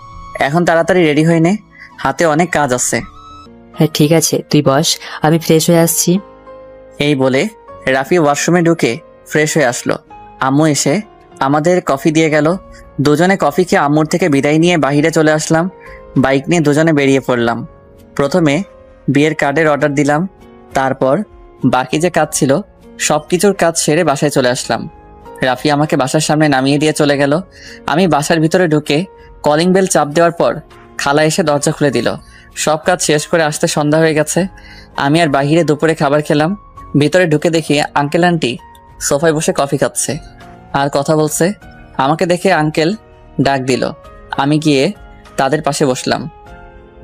এখন তাড়াতাড়ি রেডি হয়ে নে, হাতে অনেক কাজ আছে। হ্যাঁ ঠিক আছে, তুই বস, আমি ফ্রেশ হয়ে আসছি। এই বলে রাফি ওয়াশরুমে ঢুকে ফ্রেশ হয়ে আসলো। আম্মু এসে আমাদের কফি দিয়ে গেল। দুজনে কফি খেয়ে আম্মুর থেকে বিদায় নিয়ে বাইরে চলে আসলাম। বাইক নিয়ে দুজনে বেরিয়ে পড়লাম। প্রথমে বিয়ের কার্ডের অর্ডার দিলাম, তারপর বাকি যে কাজ ছিল সব কিছুর কাজ সেরে বাসায় চলে আসলাম। রাফি আমাকে বাসার সামনে নামিয়ে দিয়ে চলে গেল। আমি বাসার ভিতরে ঢুকে কলিং বেল চাপ দেওয়ার পর খালা এসে দরজা খুলে দিল। সব কাজ শেষ করে আসতে সন্ধ্যা হয়ে গেছে। আমি আর বাহিরে দুপুরে খাবার খেলাম। ভিতরে ঢুকে দেখি আঙ্কেল আন্টি সোফায় বসে কফি খাচ্ছে আর কথা বলছে। আমাকে দেখে আঙ্কেল ডাক দিল। আমি গিয়ে তাদের পাশে বসলাম।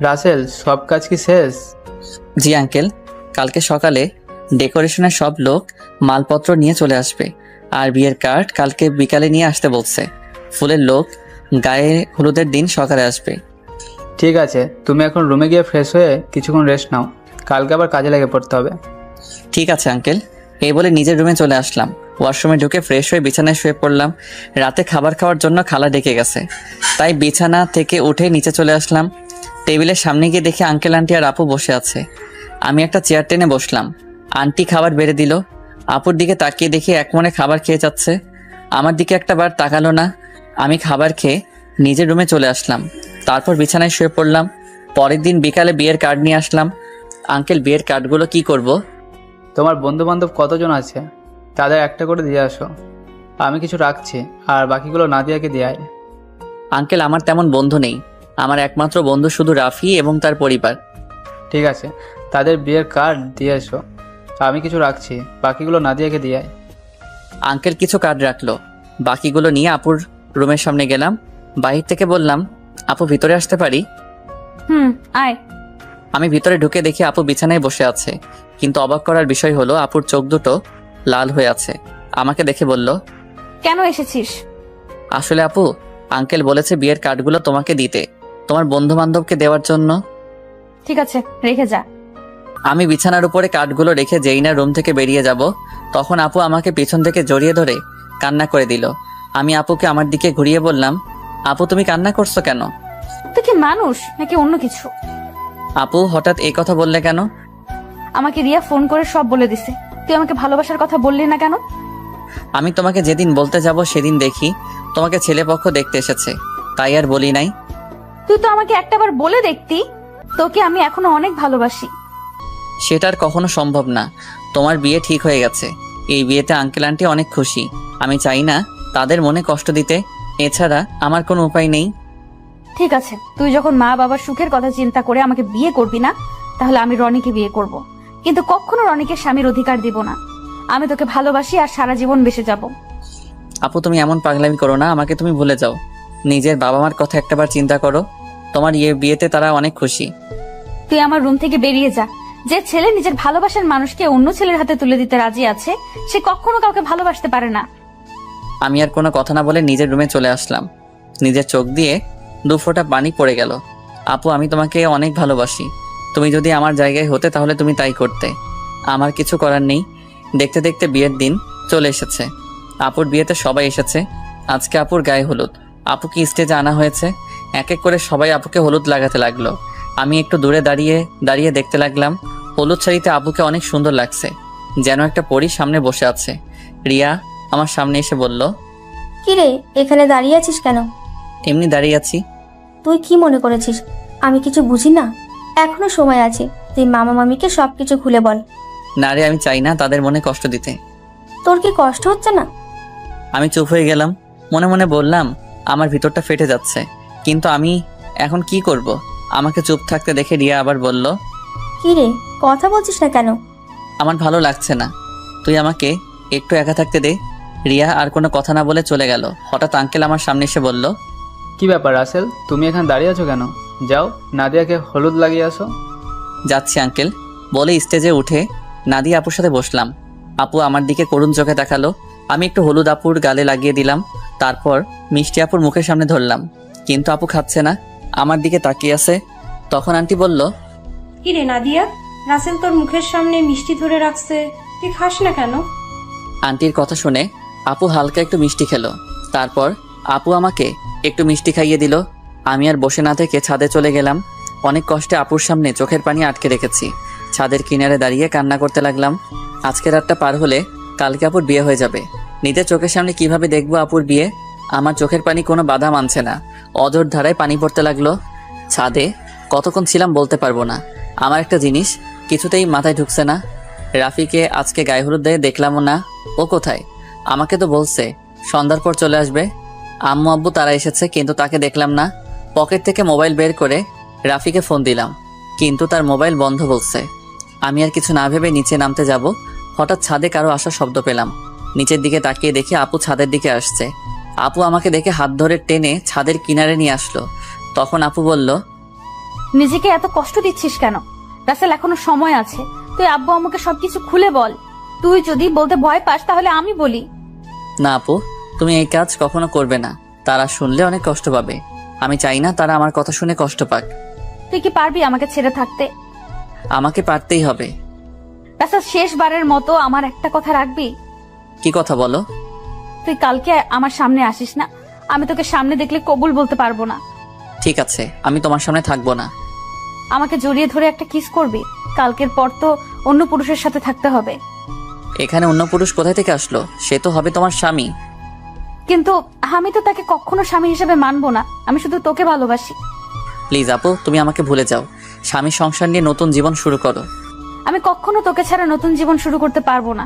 রাসেল, সব কাজ কি শেষ? জি আঙ্কেল, কালকে সকালে ডেকোরেশনের সব লোক মালপত্র নিয়ে চলে আসবে, আর বিয়ের কার্ড কালকে বিকালে নিয়ে আসতে বলছে। ফুলের লোক গায়ে হলুদের দিন সকালে আসবে। ঠিক আছে, তুমি এখন রুমে গিয়ে ফ্রেশ হয়ে কিছুক্ষণ রেস্ট নাও, কালকে আবার কাজে লেগে পড়তে হবে। ঠিক আছে আঙ্কেল। এই বলে নিজের রুমে চলে আসলাম। ওয়াশরুমে ঢুকে ফ্রেশ হয়ে বিছানায় শুয়ে পড়লাম। রাতে খাবার খাওয়ার জন্য খালা ডেকে গেছে, তাই বিছানা থেকে উঠে নিচে চলে আসলাম। টেবিলের সামনে গিয়ে দেখি আঙ্কেল আন্টি আর আপু বসে আছে। আমি একটা চেয়ার টেনে বসলাম। আন্টি খাবার বেড়ে দিল। আপুর দিকে তাকিয়ে দেখি এক মনে খাবার খেয়ে যাচ্ছে। আমার দিকে একটা বার তাকালো না। আমি খাবার খেয়ে নিজের রুমে চলে আসলাম। তারপর বিছানায় শুয়ে পড়লাম। পরের দিন বিকালে বিয়ের কার্ড নিয়ে আসলাম। আঙ্কেল, বিয়ের কার্ডগুলো কি করব? তোমার বন্ধু বান্ধব কতজন আছে তাদের একটা করে দিয়ে আসো, আমি কিছু রাখছি, আর বাকিগুলো নাদিয়াকে দিয়ে আয়। আঙ্কেল, আমার তেমন বন্ধু নেই। আমার একমাত্র বন্ধু শুধু রাফি এবং তার পরিবার। ঠিক আছে, তাদের বিয়ের কার্ড দিয়ে এসো, আমি কিছু রাখছি, বাকিগুলো নাদিয়াকে দিয়ে আয়। আঙ্কেল কিছু কার্ড রাখলো। বাকিগুলো নিয়ে আপুর রুমের সামনে গেলাম। বাহির থেকে বললাম, আপু ভিতরে আসতে পারি? আয়। আমি ভিতরে ঢুকে দেখি আপু বিছানায় বসে আছে, কিন্তু অবাক করার বিষয় হলো আপুর চোখ দুটো লাল হয়ে আছে। আমাকে দেখে বলল, কেন এসেছিস? আসলে আপু, আঙ্কেল বলেছে বিয়ের কার্ডগুলো তোমাকে দিতে, তোমার বন্ধু বান্ধবকে দেওয়ার জন্য। ঠিক আছে, রেখে যা। আমি বিছানার উপরে কার্ডগুলো রেখে যেই না রুম থেকে বেরিয়ে যাব, তখন আপু আমাকে পিছন থেকে জড়িয়ে ধরে কান্না করে দিল। আমি আপুকে আমার দিকে ঘুরিয়ে বললাম, আপু তুমি কান্না করছো কেন? তুই কি মানুষ নাকি অন্য কিছু? আপু হঠাৎ এই কথা বললে কেন? আমাকে রিয়া ফোন করে সব বলে দিছে। তুই আমাকে ভালোবাসার কথা বললি না কেন? আমি তোমাকে যেদিন বলতে যাব সেদিন দেখি তোমাকে ছেলেপক্ষ দেখতে এসেছে, তাই আর বলি নাই। তুই তো আমাকে একটাবার বলে দেখতি, তোকে আমি এখনো অনেক ভালোবাসি। সেটা আর কখনো সম্ভব না। তোমার বিয়ে ঠিক হয়ে গেছে। এই বিয়েতে আঙ্কেল আন্টি অনেক খুশি। আমি চাই না তাদের মনে কষ্ট দিতে, এছাড়া আমার কোনো উপায় নেই। ঠিক আছে, তুই যখন মা বাবার সুখের কথা চিন্তা করে আমাকে বিয়ে করবি না, তাহলে আমি রনিকে বিয়ে করব। কিন্তু কখনো রনিকে স্বামীর অধিকার দিব না। আমি তোকে ভালোবাসি আর সারা জীবন বেঁচে যাব। আপু তুমি এমন পাগলামি করো না, আমাকে তুমি ভুলে যাও। নিজের বাবা মার কথা একটাবার চিন্তা করো। তোমার বিয়েতে তারা অনেক খুশি। তুই আমার রুম থেকে বেরিয়ে যা। যে ছেলে নিজের ভালোবাসার মানুষকে অন্য ছেলের হাতে তুলে দিতে রাজি আছে, সে কখনো কাউকে ভালোবাসতে পারে না। আমি আর কোনো কথা না বলে নিজের রুমে চলে আসলাম। নিজের চোখ দিয়ে 2 ফোঁটা পানি পড়ে গেল। আপু আমি তোমাকে অনেক ভালোবাসি। তুমি যদি আমার জায়গায় হতে তাহলে তুমি তাই করতে। আমার কিছু করার নেই। দেখতে দেখতে বিয়ের দিন চলে এসেছে। আপুর বিয়েতে সবাই এসেছে। আজকে আপুর গায়ে হলুদ। আপুকে স্টেজে আনা হয়েছে। এক এক করে সবাই আপুকে হলুদ লাগাতে লাগলো। আমি একটু দূরে দাঁড়িয়ে দেখতে লাগলাম। হলুদ শাড়িতে আপুকে অনেক সুন্দর লাগছে, যেন একটা পরী সামনে বসে আছে। রিয়া আমার সামনে এসে বলল, কিরে, এখানে দাঁড়িয়ে আছিস কেন? এমনি দাঁড়িয়ে আছি। তুই কি মনে করেছিস আমি কিছু বুঝি না? এখনো সময় আছে, তুই মামা মামিকে সবকিছু খুলে বল। না রে, আমি চাই না তাদের মনে কষ্ট দিতে। তোর কি কষ্ট হচ্ছে না? আমি চুপ হয়ে গেলাম। মনে মনে বললাম, আমার ভিতরটা ফেটে যাচ্ছে, কিন্তু আমি এখন কি করব? আমাকে চুপ থাকতে দেখে রিয়া আবার বলল, কিরে, কথা বলছিস না কেন? আমার ভালো লাগছে না, তুই আমাকে একটু একা থাকতে দে। রিয়া আর কোনো কথা না বলে চলে গেল। হঠাৎ আঙ্কেল আমার সামনে এসে বলল, কি ব্যাপার রাসেল, তুমি এখানে দাঁড়িয়ে আছো কেন? যাও নাদিয়াকে হলুদ লাগিয়ে আসো। যাচ্ছি আঙ্কেল বলে স্টেজে উঠে নাদিয়া আপুর সাথে বসলাম। আপু আমার দিকে করুণ চোখে তাকালো। আমি একটু হলুদ আপুর গালে লাগিয়ে দিলাম। তারপর মিষ্টি আপুর মুখের সামনে ধরলাম, কিন্তু আপু খাচ্ছে না, আমার দিকে তাকিয়ে আছে। তখন আন্টি বলল, কিরে নাদিয়া, রাসেল তোর মুখের সামনে মিষ্টি ধরে রাখছে, তুই খাস না কেন? আন্টির কথা শুনে আপু হালকা একটু মিষ্টি খেলো। তারপর আপু আমাকে একটু মিষ্টি খাইয়ে দিল। আমি আর বসে না থেকে ছাদে চলে গেলাম। অনেক কষ্টে আপুর সামনে চোখের পানি আটকে রেখেছি। ছাদের কিনারে দাঁড়িয়ে কান্না করতে লাগলাম। আজকে রাতটা পার হলে কালকে আপুর বিয়ে হয়ে যাবে। নিজের চোখের সামনে কিভাবে দেখবো আপুর বিয়ে? আমার চোখের পানি কোনো বাধা মানছে না, অঝোর ধারায় পানি পড়তে লাগলো। ছাদে কতক্ষণ ছিলাম বলতে পারবো না। আমার একটা জিনিস কিছুতেই মাথায় ঢুকছে না। রাফিকে আজকে গায়ে হলুদ দিয়ে দেখলামও না। ও কোথায়? আমাকে তো বলছে সন্ধ্যার পর চলে আসবে। আম্মু আব্বু তারা এসেছে, কিন্তু তাকে দেখলাম না। পকেট থেকে মোবাইল বের করে রাফিকে ফোন দিলাম, কিন্তু তার মোবাইল বন্ধ বলছে। আমি আর কিছু না ভেবে নিচে নামতে যাব, হঠাৎ ছাদে কারো আসার শব্দ পেলাম। নিচের দিকে তাকিয়ে দেখি আপু ছাদের দিকে আসছে। আপু আমাকে দেখে হাত ধরে টেনে ছাদের কিনারে নিয়ে আসলো। তখন আপু বলল, নিজেকে এত কষ্ট দিচ্ছিস কেন? রাসেল, এখনো সময় আছে। তুই আব্বু আম্মুকে সবকিছু খুলে বল। তুই যদি বলতে ভয় পাস তাহলে আমি বলি। না আপু, তুমি এই কাজ কখনো করবে না। তারা শুনলে অনেক কষ্ট পাবে। আমি চাই না তারা আমার কথা শুনে কষ্ট পাক। তুই কি পারবি আমাকে ছেড়ে থাকতে? আমাকে পারতেই হবে। রাসেল, শেষবারের মতো আমার একটা কথা রাখবি? কি কথা বলো? তুই কালকে আমার সামনে আসিস না। আমি তোকে সামনে দেখলে কবুল বলতে পারবো না। ঠিক আছে, আমি তোমার সামনে থাকবো না। আমাকে জড়িয়ে ধরে একটা কিস করবি। কালকের পর তো অন্য পুরুষের সাথে থাকতে হবে। এখানে অন্য পুরুষ কোথায় থেকে আসলো? সে তো হবে তোমার স্বামী। কিন্তু আমি তো তাকে কখনো স্বামী হিসেবে মানবো না। আমি শুধু তোকে ভালোবাসি। প্লিজ আপু, তুমি আমাকে ভুলে যাও। স্বামী সংসার নিয়ে নতুন জীবন শুরু করো। আমি কখনো তোকে ছাড়া নতুন জীবন শুরু করতে পারবো না।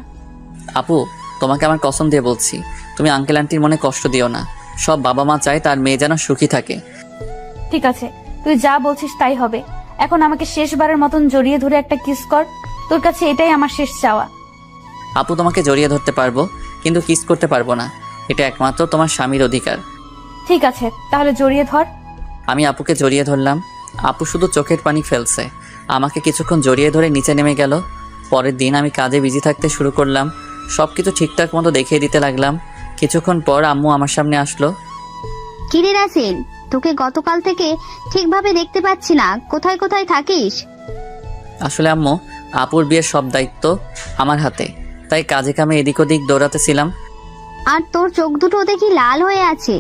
আপু, তোমাকে আমার কসম দিয়ে বলছি, তুমি আঙ্কেল আন্টির মনে কষ্ট দিও না। সব বাবা মা চায় তার মেয়ে যেন সুখী থাকে। ঠিক আছে, তুই যা বলছিস তাই হবে। এখন আমাকে শেষবারের মতন জড়িয়ে ধরে একটা কিস কর। তোর কাছে এটাই আমার শেষ চাওয়া। আপু, তোমাকে জড়িয়ে ধরতে পারবো, কিন্তু কিস করতে পারবো না। এটা একমাত্র তোমার স্বামীর অধিকার। ঠিক আছে, তাহলে জড়িয়ে ধর। আমি আপুকে জড়িয়ে ধরলাম। আপু শুধু চোখের পানি ফেলছে। আমাকে কিছুক্ষণ জড়িয়ে ধরে নিচে নেমে গেল। পরের দিন আমি কাজে বিজি থাকতে শুরু করলাম। সবকিছু ঠিকঠাক মতো দেখিয়ে দিতে লাগলাম। কিছুক্ষণ পর আম্মু আমার সামনে আসলো। কিরে রাসেল, তোকে গতকাল থেকে ঠিকভাবে দেখতে পাচ্ছি না, কোথায় কোথায় থাকিস? আসলে আম্মু, আপুর বিয়ের সব দায়িত্ব আমার হাতে, তাই কাজে কামে এদিক ওদিক দৌড়াতেছিলাম। আর তোর চোখ দুটো দেখি লাল হয়ে আছে,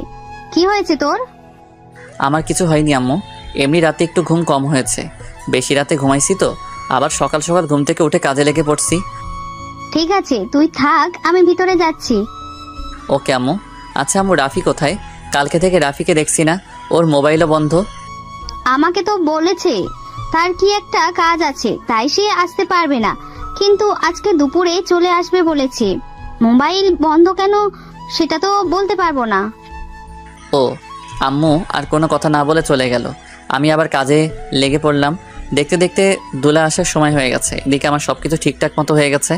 কি হয়েছে তোর? আমার কিছু হয়নি আম্মু, এমনি রাতে একটু ঘুম কম হয়েছে। বেশি রাতে ঘুমাইছি তো, আবার সকাল সকাল ঘুম থেকে উঠে কাজে লেগে পড়ছি। ঠিক আছে, তুই থাক, আমি ভিতরে যাচ্ছি। ওকে আম্মু। আচ্ছা আম্মু, রাফি কোথায়? কালকে থেকে রাফিকে দেখছি না, ওর মোবাইলও বন্ধ। আমাকে তো বলেছে তার কি একটা কাজ আছে, তাই সে আসতে পারবে না, কিন্তু আজকে দুপুরে চলে আসবে বলেছে। মোবাইল বন্ধ কেন সেটা তো বলতে পারবো না। ও, আম্মু আর কোনো কথা না বলে চলে গেল। আমি আবার কাজে লেগে পড়লাম। দেখতে দেখতে দোলা আসার সময় হয়ে গেছে। এদিকে আমার সব কিছু ঠিকঠাক মতো হয়ে গেছে।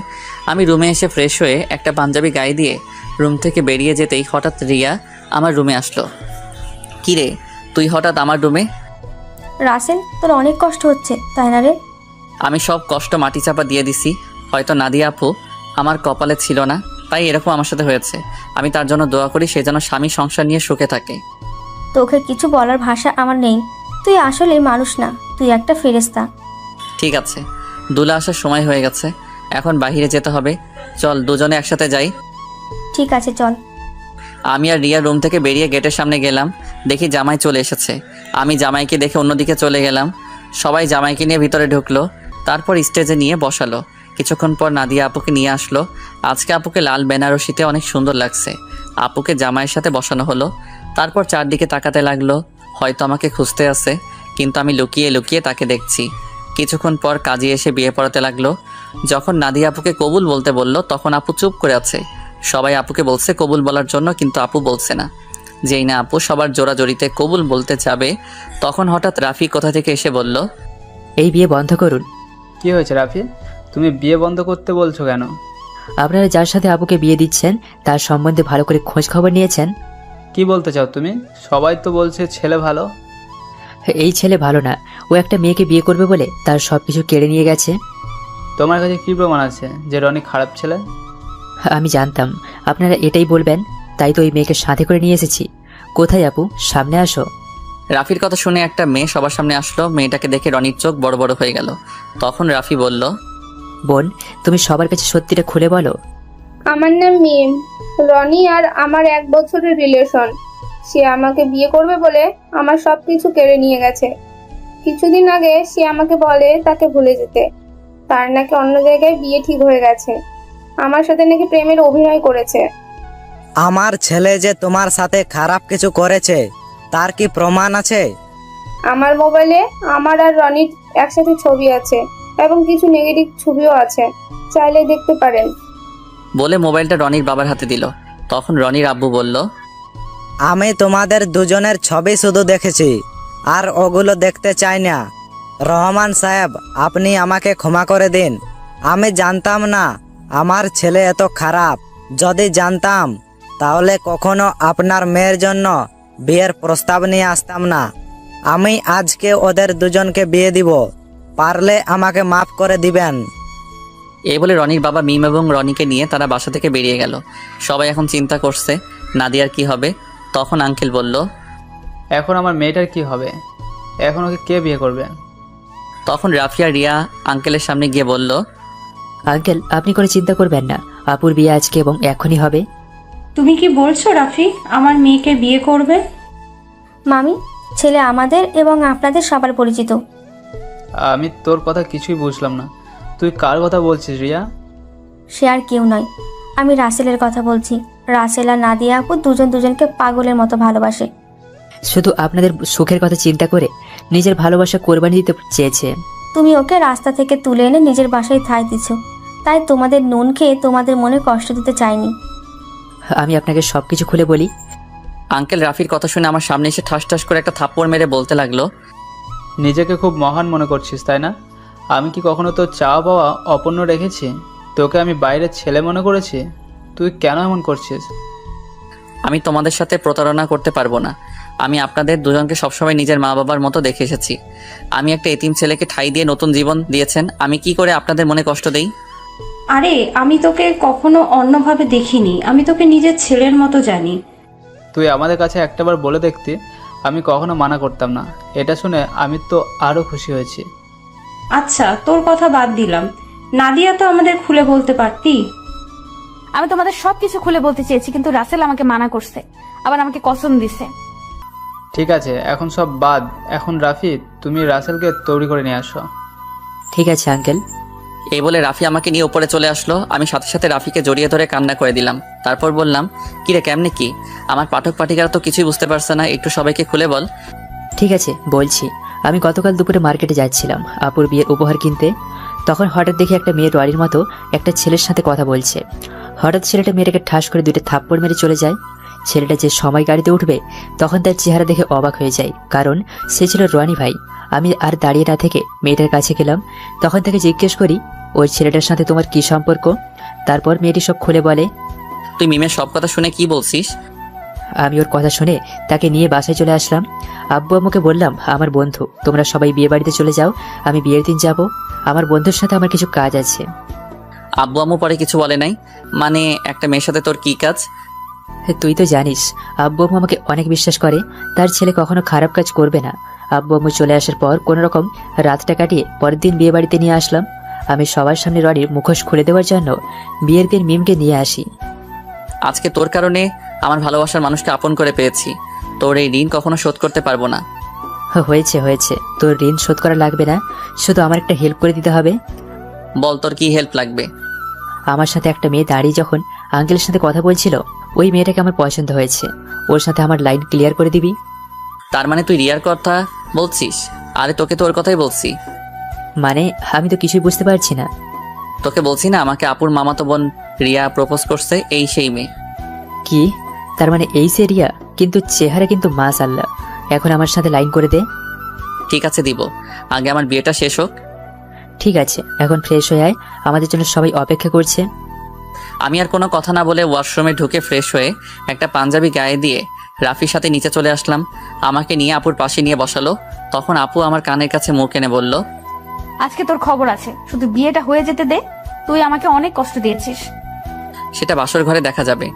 আমি রুমে এসে ফ্রেশ হয়ে একটা পাঞ্জাবি গায়ে দিয়ে রুম থেকে বেরিয়ে যেতেই হঠাৎ রিয়া আমার রুমে আসলো। কি রে, তুই হঠাৎ আমার রুমে? রাসেল, তোর অনেক কষ্ট হচ্ছে তাই না রে? আমি সব কষ্ট মাটি চাপা দিয়ে দিছি। হয়তো নাদিয়া আপু আমার কপালে ছিল না, তাই এরকম আমার সাথে হয়েছে। আমি তার জন্য দোয়া করি সে যেন স্বামী সংসার নিয়ে সুখে থাকে। তোকে কিছু বলার ভাষা আমার নেই। তুই আসলে মানুষ না, তুই একটা ফেরেশতা। ঠিক আছে, দোলা আসার সময় হয়ে গেছে, এখন বাইরে যেতে হবে। চল দুজনে একসাথে যাই। ঠিক আছে, চল। আমি আর রিয়া রুম থেকে বেরিয়ে গেটের সামনে গেলাম। দেখি জামাই চলে এসেছে। আমি জামাইকে দেখে অন্যদিকে চলে গেলাম। সবাই জামাইকে নিয়ে ভিতরে ঢুকলো, তারপর স্টেজে নিয়ে বসালো। কিছুক্ষণ পর নাদিয়া আপুকে নিয়ে আসলো। আজকে আপুকে লাল বেনারসিতে অনেক সুন্দর লাগছে। আপুকে জামাইয়ের সাথে বসানো হলো। তারপর চারদিকে তাকাতে লাগলো, হয়তো আমাকে খুঁজতে আছে, কিন্তু আমি লুকিয়ে লুকিয়ে তাকে দেখছি। কিছুক্ষণ পর কাজী এসে বিয়ে পড়াতে লাগলো। যখন নাদিয়া আপুকে কবুল বলতে বলল, তখন আপু চুপ করে আছে। সবাই আপুকে বলছে কবুল বলার জন্য, কিন্তু আপু বলছে না। যেই না আপু সবার জোড়াজড়িতে কবুল বলতে যাবে, তখন হঠাৎ রাফি কোথা থেকে এসে বলল, এই বিয়ে বন্ধ করুন। কি হয়েছে রাফি, তুমি বিয়ে বন্ধ করতে বলছো কেন? আপনারা যার সাথে আপুকে বিয়ে দিচ্ছেন তার সম্বন্ধে ভালো করে খোঁজ খবর নিয়েছেন? কি বলতে চাও তুমি? সবাই তো বলছে ছেলে ভালো। এই ছেলে ভালো না, ও একটা মেয়েকে বিয়ে করবে বলে তার সব কিছু কেড়ে নিয়ে গেছে। তোমার কাছে কি প্রমাণ আছে যে রনি খারাপ ছেলে? আমি জানতাম আপনারা এটাই বলবেন, তাই তো ওই মেয়েকে সাথে করে নিয়ে এসেছি। কোথায় আপু, সামনে আসো। রাফির কথা শুনে একটা মেয়ে সবার সামনে আসলো। মেয়েটাকে দেখে রনির চোখ বড় বড় হয়ে গেল। তখন রাফি বলল, বোন, তুমি সবার কাছে সত্যিটা খুলে বলো। আমার নাম মিম। রনি আর আমার 1 বছরের রিলেশন। সে আমাকে বিয়ে করবে বলে আমার সবকিছু কেড়ে নিয়ে গেছে। কিছুদিন আগে সে আমাকে বলে তাকে ভুলে যেতে। তার নাকি অন্য জায়গায় বিয়ে ঠিক হয়ে গেছে। আমার সাথে নাকি প্রেমের অভিনয় করেছে। আমার ছেলে যে তোমার সাথে খারাপ কিছু করেছে তার কি প্রমাণ আছে? আমার মোবাইলে আমার আর রনির একসাথে ছবি আছে এবং কিছু নেগেটিভ ছবিও আছে, চাইলে দেখতে পারেন। বলে মোবাইলটা রনির বাবার হাতে দিল। তখন রনির আব্বু বলল, আমি তোমাদের দুজনের ছবি শুধু দেখেছি, আর ওগুলো দেখতে চাই না। রহমান সাহেব, আপনি আমাকে ক্ষমা করে দিন। আমি জানতাম না আমার ছেলে এত খারাপ। যদি জানতাম তাহলে কখনো আপনার মেয়ের জন্য বিয়ের প্রস্তাব নিয়ে আসতাম না। আমি আজকে ওদের দুজনকে বিয়ে দিব, পারলে আমাকে মাফ করে দিবেন। এই বলে রনির বাবা মিম এবং রনিকে নিয়ে তারা বাসা থেকে বেরিয়ে গেল। সবাই এখন চিন্তা করছে নাদিয়ার কি হবে। তখন আঙ্কেল বলল, এখন আমার মেয়েটার কি হবে? এখন ওকে কে বিয়ে করবে? তখন রাফিয়া রিয়া আঙ্কেলের সামনে গিয়ে বলল, আঙ্কেল আপনি কোনো চিন্তা করবেন না, আপুর বিয়ে আজকে এবং এখনই হবে। তুমি কি বলছো রাফি আমার মেয়েকে বিয়ে করবে? মামি, ছেলে আমাদের এবং আপনাদের সবার পরিচিত। আমি তোর কথা কিছুই বুঝলাম না। তুই কার কথা বলছিস রিয়া? সে আর কেউ নয়, আমি রাসেলের কথা বলছি। রাসেল আর নাদিয়া আপু দুজন দুজনকে পাগলের মতো ভালোবাসে। শুধু আপনাদের সুখের কথা চিন্তা করে নিজের ভালোবাসা কোরবানি দিতে চেয়েছে। তুমি ওকে রাস্তা থেকে তুলে এনে নিজের বাসায় ঠাঁই দিচ্ছ, তাই তোমাদের নুন খেয়ে তোমাদের মনে কষ্ট দিতে চাইনি। আমি আপনাকে সবকিছু খুলে বলি। আঙ্কেল রাফির কথা শুনে আমার সামনে এসে ঠাস ঠাস করে একটা থাপ্পড় মেরে বলতে লাগলো, নিজেকে খুব মহান মনে করছিস তাই না? আমি কি কখনো তোর চাওয়া পাওয়া অপূর্ণ রেখেছি? তোকে আমি বাইরের ছেলে মনে করেছি? তুই কেন এমন করছিস? আমি তোমাদের সাথে প্রতারণা করতে পারবো না। আমি আপনাদের দুজনকে সবসময় নিজের মা বাবার মতো দেখে এসেছি। আমি একটা এতিম ছেলেকে ঠাঁই দিয়ে নতুন জীবন দিয়েছেন, আমি কি করে আপনাদের মনে কষ্ট দেই? আরে আমি তোকে কখনো অন্যভাবে দেখিনি, আমি তোকে নিজের ছেলের মতো জানি। তুই আমাদের কাছে একটাবার বলে দেখতি, আমি কখনো মানা করতাম না। এটা শুনে আমি তো আরও খুশি হয়েছি। আচ্ছা তোর কথা বাদ দিলাম, নাদিয়া তো আমাদের খুলে বলতে পারতি। আমি তোমাদের সবকিছু খুলে বলতে চেয়েছি, কিন্তু রাসেল আমাকে মানা করছে, আবার আমাকে কসম দিছে। ঠিক আছে, এখন সব বাদ। এখন রাফি, তুমি রাসেলকে তৈরি করে নিয়ে আসো। ঠিক আছে আঙ্কেল। এই বলে রাফি আমাকে নিয়ে উপরে চলে আসলো। আমি সাথে সাথে রাফিকে জড়িয়ে ধরে কান্না করে দিলাম। তারপর বললাম, কিরে কেমনে কি? আমার পাঠক পাঠিকারা তো কিছুই বুঝতে পারছে না, একটু সবাইকে খুলে বল। ঠিক আছে বলছি। আমি গতকাল দুপুরে মার্কেটে যাচ্ছিলাম আপুর বিয়ের উপহার কিনতে। তখন হঠাৎ দেখি একটা মেয়ে রনির মতো একটা ছেলের সাথে কথা বলছে। হঠাৎ ছেলেটা মেয়েটাকে ঠাস করে দুইটা থাপ্পড় মেরে চলে যায়। ছেলেটা যে সময় গাড়িতে উঠবে তখন তার চেহারা দেখে অবাক হয়ে যায়, কারণ সে ছিল রনি ভাই। আমি আর দাঁড়িয়ে না থেকে মেয়েটার কাছে গেলাম। তখন তাকে জিজ্ঞেস করি, ওই ছেলেটার সাথে তোমার কি সম্পর্ক? তারপর মেয়েটি সব খুলে বলে। তুই মিমের সব কথা শুনে কি বলছিস? আমি ওর কথা শুনে তাকে নিয়ে বাসায় চলে আসলাম। আব্বু আম্মুকে বললাম, আমার বন্ধু তোমরা সবাই বিয়ে বাড়িতে চলে যাও, আমি বিয়ের দিন যাব। আমার বন্ধুর সাথে আমার কিছু কাজ আছে। আব্বু আম্মু পরে কিছু বলে নাই? মানে একটা মেয়ের সাথে তোর কি কাজ? তুই তো জানিস আব্বু আম্মু আমাকে অনেক বিশ্বাস করে, তার ছেলে কখনো খারাপ কাজ করবে না। আব্বু আম্মু চলে আসার পর কোনো রকম রাতটা কাটিয়ে পরের দিন বিয়ে বাড়িতে নিয়ে আসলাম। আমি সবার সামনে রনির মুখোশ খুলে দেওয়ার জন্য বিয়ের দিন মিমকে নিয়ে আসি। আজকে তোর কারণে আমার ভালোবাসার মানুষকে আপন করে পেয়েছি। তোর এই ঋণ কখনো শোধ করতে পারবো না। হয়েছে হয়েছে, তোর ঋণ শোধ করা লাগবে না, শুধু আমার একটা হেল্প করে দিতে হবে। বল তোর কি হেল্প লাগবে? আমার সাথে একটা মেয়ে দাঁড়িয়ে যখন আঙ্কেলের সাথে কথা বলছিল, ওই মেয়েটাকে আমার পছন্দ হয়েছে। ওর সাথে আমার লাইন ক্লিয়ার করে দিবি। তার মানে তুই রিয়ার কথা বলছিস? আরে তোকে তো ওর কথাই বলছি। মানে আমি তো কিছুই বুঝতে পারছি না। তোকে বলছি না আমাকে আপুর মামাতো বোন রিয়া প্রপোজ করছে, এই সেই মেয়ে। কি? তার মানে এই সে রিয়া? কিন্তু চেহারা কিন্তু মাশাআল্লাহ। এখন আমার সাথে লাইন করে দে। ঠিক আছে দিব, আগে আমার বিয়েটা শেষ হোক। ঠিক আছে, এখন ফ্রেশ হয়ে আয়, আমাদের জন্য সবাই অপেক্ষা করছে। আমি আর কোনো কথা না বলে ওয়াশরুমে ঢুকে ফ্রেশ হয়ে একটা পাঞ্জাবি গায়ে দিয়ে রাফির সাথে নিচে চলে আসলাম। আমাকে নিয়ে আপুর পাশে নিয়ে বসালো। তখন আপু আমার কানের কাছে মুখ এনে বলল, আজকে তোর খবর আছে, শুধু বিয়েটা হয়ে যেতে দে। তুই আমাকে অনেক কষ্ট দিয়েছিস। সেটা বাসর ঘরে দেখা যাবে।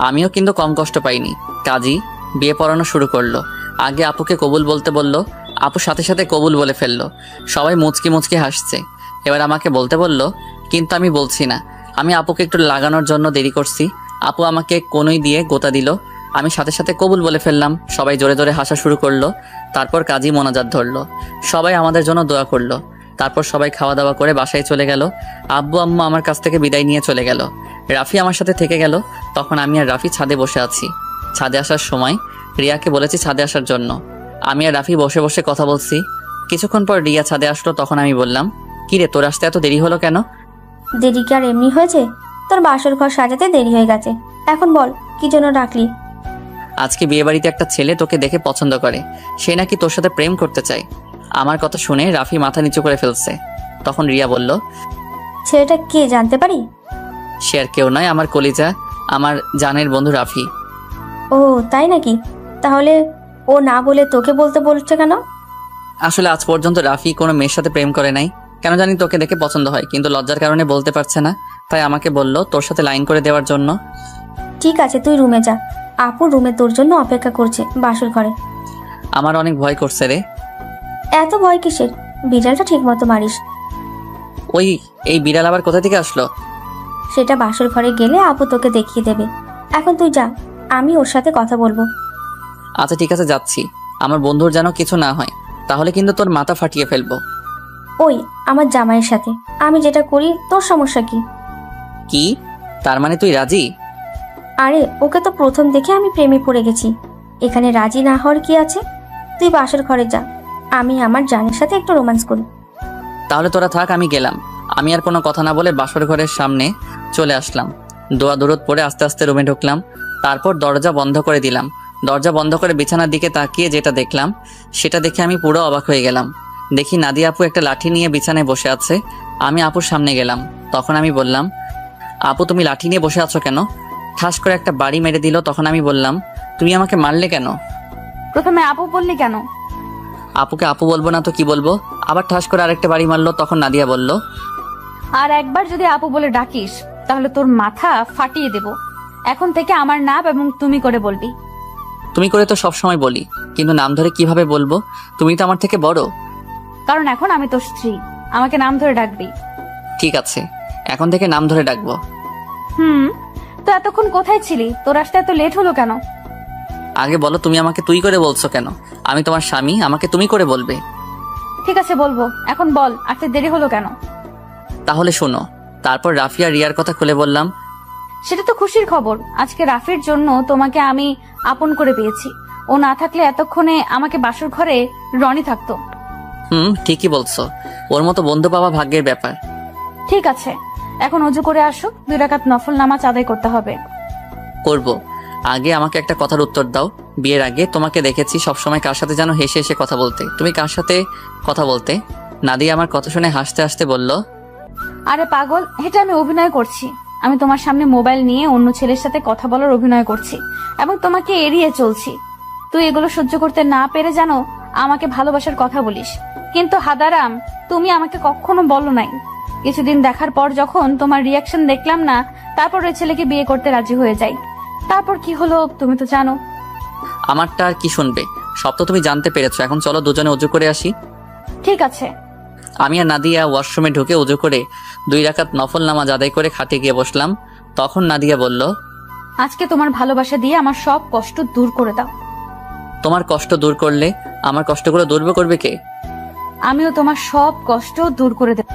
আমিও কিন্তু কম কষ্ট পাইনি। কাজী বিয়ে পড়ানো শুরু করলো। আগে আপুকে কবুল বলতে বলল, আপু সাথে সাথে কবুল বলে ফেললো। সবাই মুচকি মুচকি হাসছে। এবার আমাকে বলতে বলল, কিন্তু আমি বলছি না। আমি আপুকে একটু লাগানোর জন্য দেরি করছি। আপু আমাকে কোনই দিয়ে গোতা দিল। আমি সাথে সাথে কবুল বলে ফেললাম। সবাই জোরে জোরে হাসা শুরু করলো। তারপর কাজী মোনাজাত ধরলো। সবাই আমাদের জন্য দোয়া করলো। তারপর সবাই খাওয়া দাওয়া করে বাসায় চলে গেল। আব্বু আম্মু আমার কাছ থেকে বিদায় নিয়ে চলে গেল। রাফি আমার সাথে থেকে গেল। তখন আমি আর রাফি ছাদে বসে আছি। ছাদে আসার সময় রিয়াকে বলেছি ছাদে আসার জন্য। আমি আর রাফি বসে বসে কথা বলছি। কিছুক্ষণ পর রিয়া ছাদে আসলো। তখন আমি বললাম, কিরে তোর আসতে এত দেরি হলো কেন? দেরি কি আর এমনি হয়েছে? তোর বাসর ঘর সাজাতে দেরি হয়ে গেছে। এখন বল কি জন্য ডাকলি? আজকে বিয়ে বাড়িতে একটা ছেলে তোকে দেখে পছন্দ করে, সে নাকি তোর সাথে প্রেম করতে চায়। আমার কথা শুনে রাফি মাথা নিচু করে ফেলছে। তখন রিয়া বলল, ছেলেটা কে জানতে পারি? সে আর কেউ নয়, আমার কলিজা, আমার জানের বন্ধু রাফি। ও তাই নাকি? তাহলে ও না বলে তোকে বলতে বলছে কেন? আসলে আজ পর্যন্ত রাফি কোনো মেয়ের সাথে প্রেম করে নাই। কেন জানি তোকে দেখে পছন্দ হয়, কিন্তু লজ্জার কারণে বলতে পারছে না। তাই আমাকে বলল তোর সাথে লাইন করে দেওয়ার জন্য। ঠিক আছে, তুই রুমে যা। আপু রুমে তোর জন্য অপেক্ষা করছে বাসর ঘরে। আমার অনেক ভয় করছে রে। এত ভয় কিসের? বিড়ালটা ঠিক মতো মারিস। ওই এই বিড়াল আবার কোথা থেকে আসলো? সেটা বাসর ঘরে গেলে আপু তোকে দেখিয়ে দেবে। এখন তুই যা, আমি ওর সাথে কথা বলবো। আচ্ছা ঠিক আছে, যাচ্ছি। আমার বন্ধুর যেন কিছু না হয়, তাহলে কিন্তু তোর মাথা ফাটিয়ে ফেলবো। ওই আমার জামাইয়ের সাথে আমি যেটা করি তোর সমস্যা কি? কি? তার মানে তুই রাজি? আরে ওকে তো প্রথম দেখে আমি প্রেমে পড়ে গেছি, এখানে রাজি না হওয়ার কি আছে? তুই বাসর ঘরে যা, আমি আমার জানের সাথে একটু রোম্যান্স করি। তাহলে তোরা থাক, আমি গেলাম। আমি আর কোনো কথা না বলে বাসর ঘরের সামনে চলে আসলাম। দোয়া দূরত পরে আস্তে আস্তে রুমে ঢুকলাম। তারপর দরজা বন্ধ করে দিলাম। দরজা বন্ধ করে বিছানার দিকে তাকিয়ে যেটা দেখলাম, সেটা দেখে আমি পুরো অবাক হয়ে গেলাম। দেখি নাদিয়া আপু একটা লাঠি নিয়ে বিছানায় বসে আছে। আমি আপুর সামনে গেলাম। তখন আমি বললাম, আপু তুমি লাঠি নিয়ে বসে আছো কেন? ঠাস করে একটা বাড়ি মেরে দিল। তখন আমি বললাম, তুমি আমাকে মারলে কেন? প্রথমে আপু বললি কেন? আপুকে আপু বলবো না তো কি বলবো? আবার ঠাস করে আরেকটা বাড়ি মারলো। তখন নাদিয়া বলল, আর একবার যদি আপু বলে ডাকিস তাহলে তোর মাথা ফাটিয়ে দেব। এখন থেকে আমার নাম এবং তুমি করে বলবি। তুমি করে তো সবসময় বলি, কিন্তু নাম ধরে কিভাবে বলবো? তুমি তো আমার থেকে বড়। কারণ এখন আমি তোর স্ত্রী, আমাকে নাম ধরে ডাকবি। ঠিক আছে, এখন থেকে নাম ধরে ডাকবো। তো এতক্ষণ কোথায় ছিলি? তোর আসতে এত লেট হলো কেন? আগে বলো, তুমি আমাকে তুই করে বলছো কেন? আমি তোমার স্বামী, আমাকে তুমি করে বলবে। ঠিক আছে বলবো, এখন বল আসতে দেরি হলো কেন? তাহলে শোনো। তারপর রাফি আর রিয়ার কথা খুলে বললাম। সেটা তো খুশির খবর। আজকে রাফির জন্য তোমাকে আমি আপন করে পেয়েছি। ও না থাকলে এতক্ষণে আমাকে বাসর ঘরে রনি থাকতো। ঠিকই বলছো। ওর মতো বন্ধু পাওয়া ভাগ্যের ব্যাপার। ঠিক আছে, এখন অজু করে আসো, 2 রাকাত নফল নামাজ আদায় করতে হবে। করব। আগে আমাকে একটা কথার উত্তর দাও। বিয়ের আগে তোমাকে দেখেছি সবসময় কার সাথে যেন হেসে হেসে কথা বলতে। তুমি কার সাথে কথা বলতে? নাদিয়া আমার কথা শুনে হাসতে হাসতে বলল, আরে পাগল, এটা আমি অভিনয় করছি। আমি তোমার সামনে মোবাইল নিয়ে অন্য ছেলের সাথে কথা বলার অভিনয় করছি এবং তোমাকে এড়িয়ে চলছি। তুই এগুলো সহ্য করতে না পেরে জানো আমাকে ভালোবাসার কথা বলিস, কিন্তু হাদারাম তুমি আমাকে কখনো বলো নাই। কিছুদিন দেখার পর যখন তোমার রিয়াকশন দেখলাম না, তারপর ওই ছেলেকে বিয়ে করতে রাজি হয়ে যাই। তারপর কি হলো তুমি তো জানো। আমারটা আর কি শুনবে? সব তো তুমি জানতে পেরেছো। এখন চলো দুজনে উজু করে আসি। ঠিক আছে। আমি আর নাদিয়া ওয়াশরুমে ঢুকে উজু করে 2 রাকাত নফল নামাজ আদায় করে খাটে গিয়ে বসলাম। তখন নাদিয়া বলল, আজকে তোমার ভালোবাসা দিয়ে আমার সব কষ্ট দূর করে দাও। তোমার কষ্ট দূর করলে আমার কষ্টগুলো দূর করবে কে? আমিও তোমার সব কষ্ট দূর করে দেব।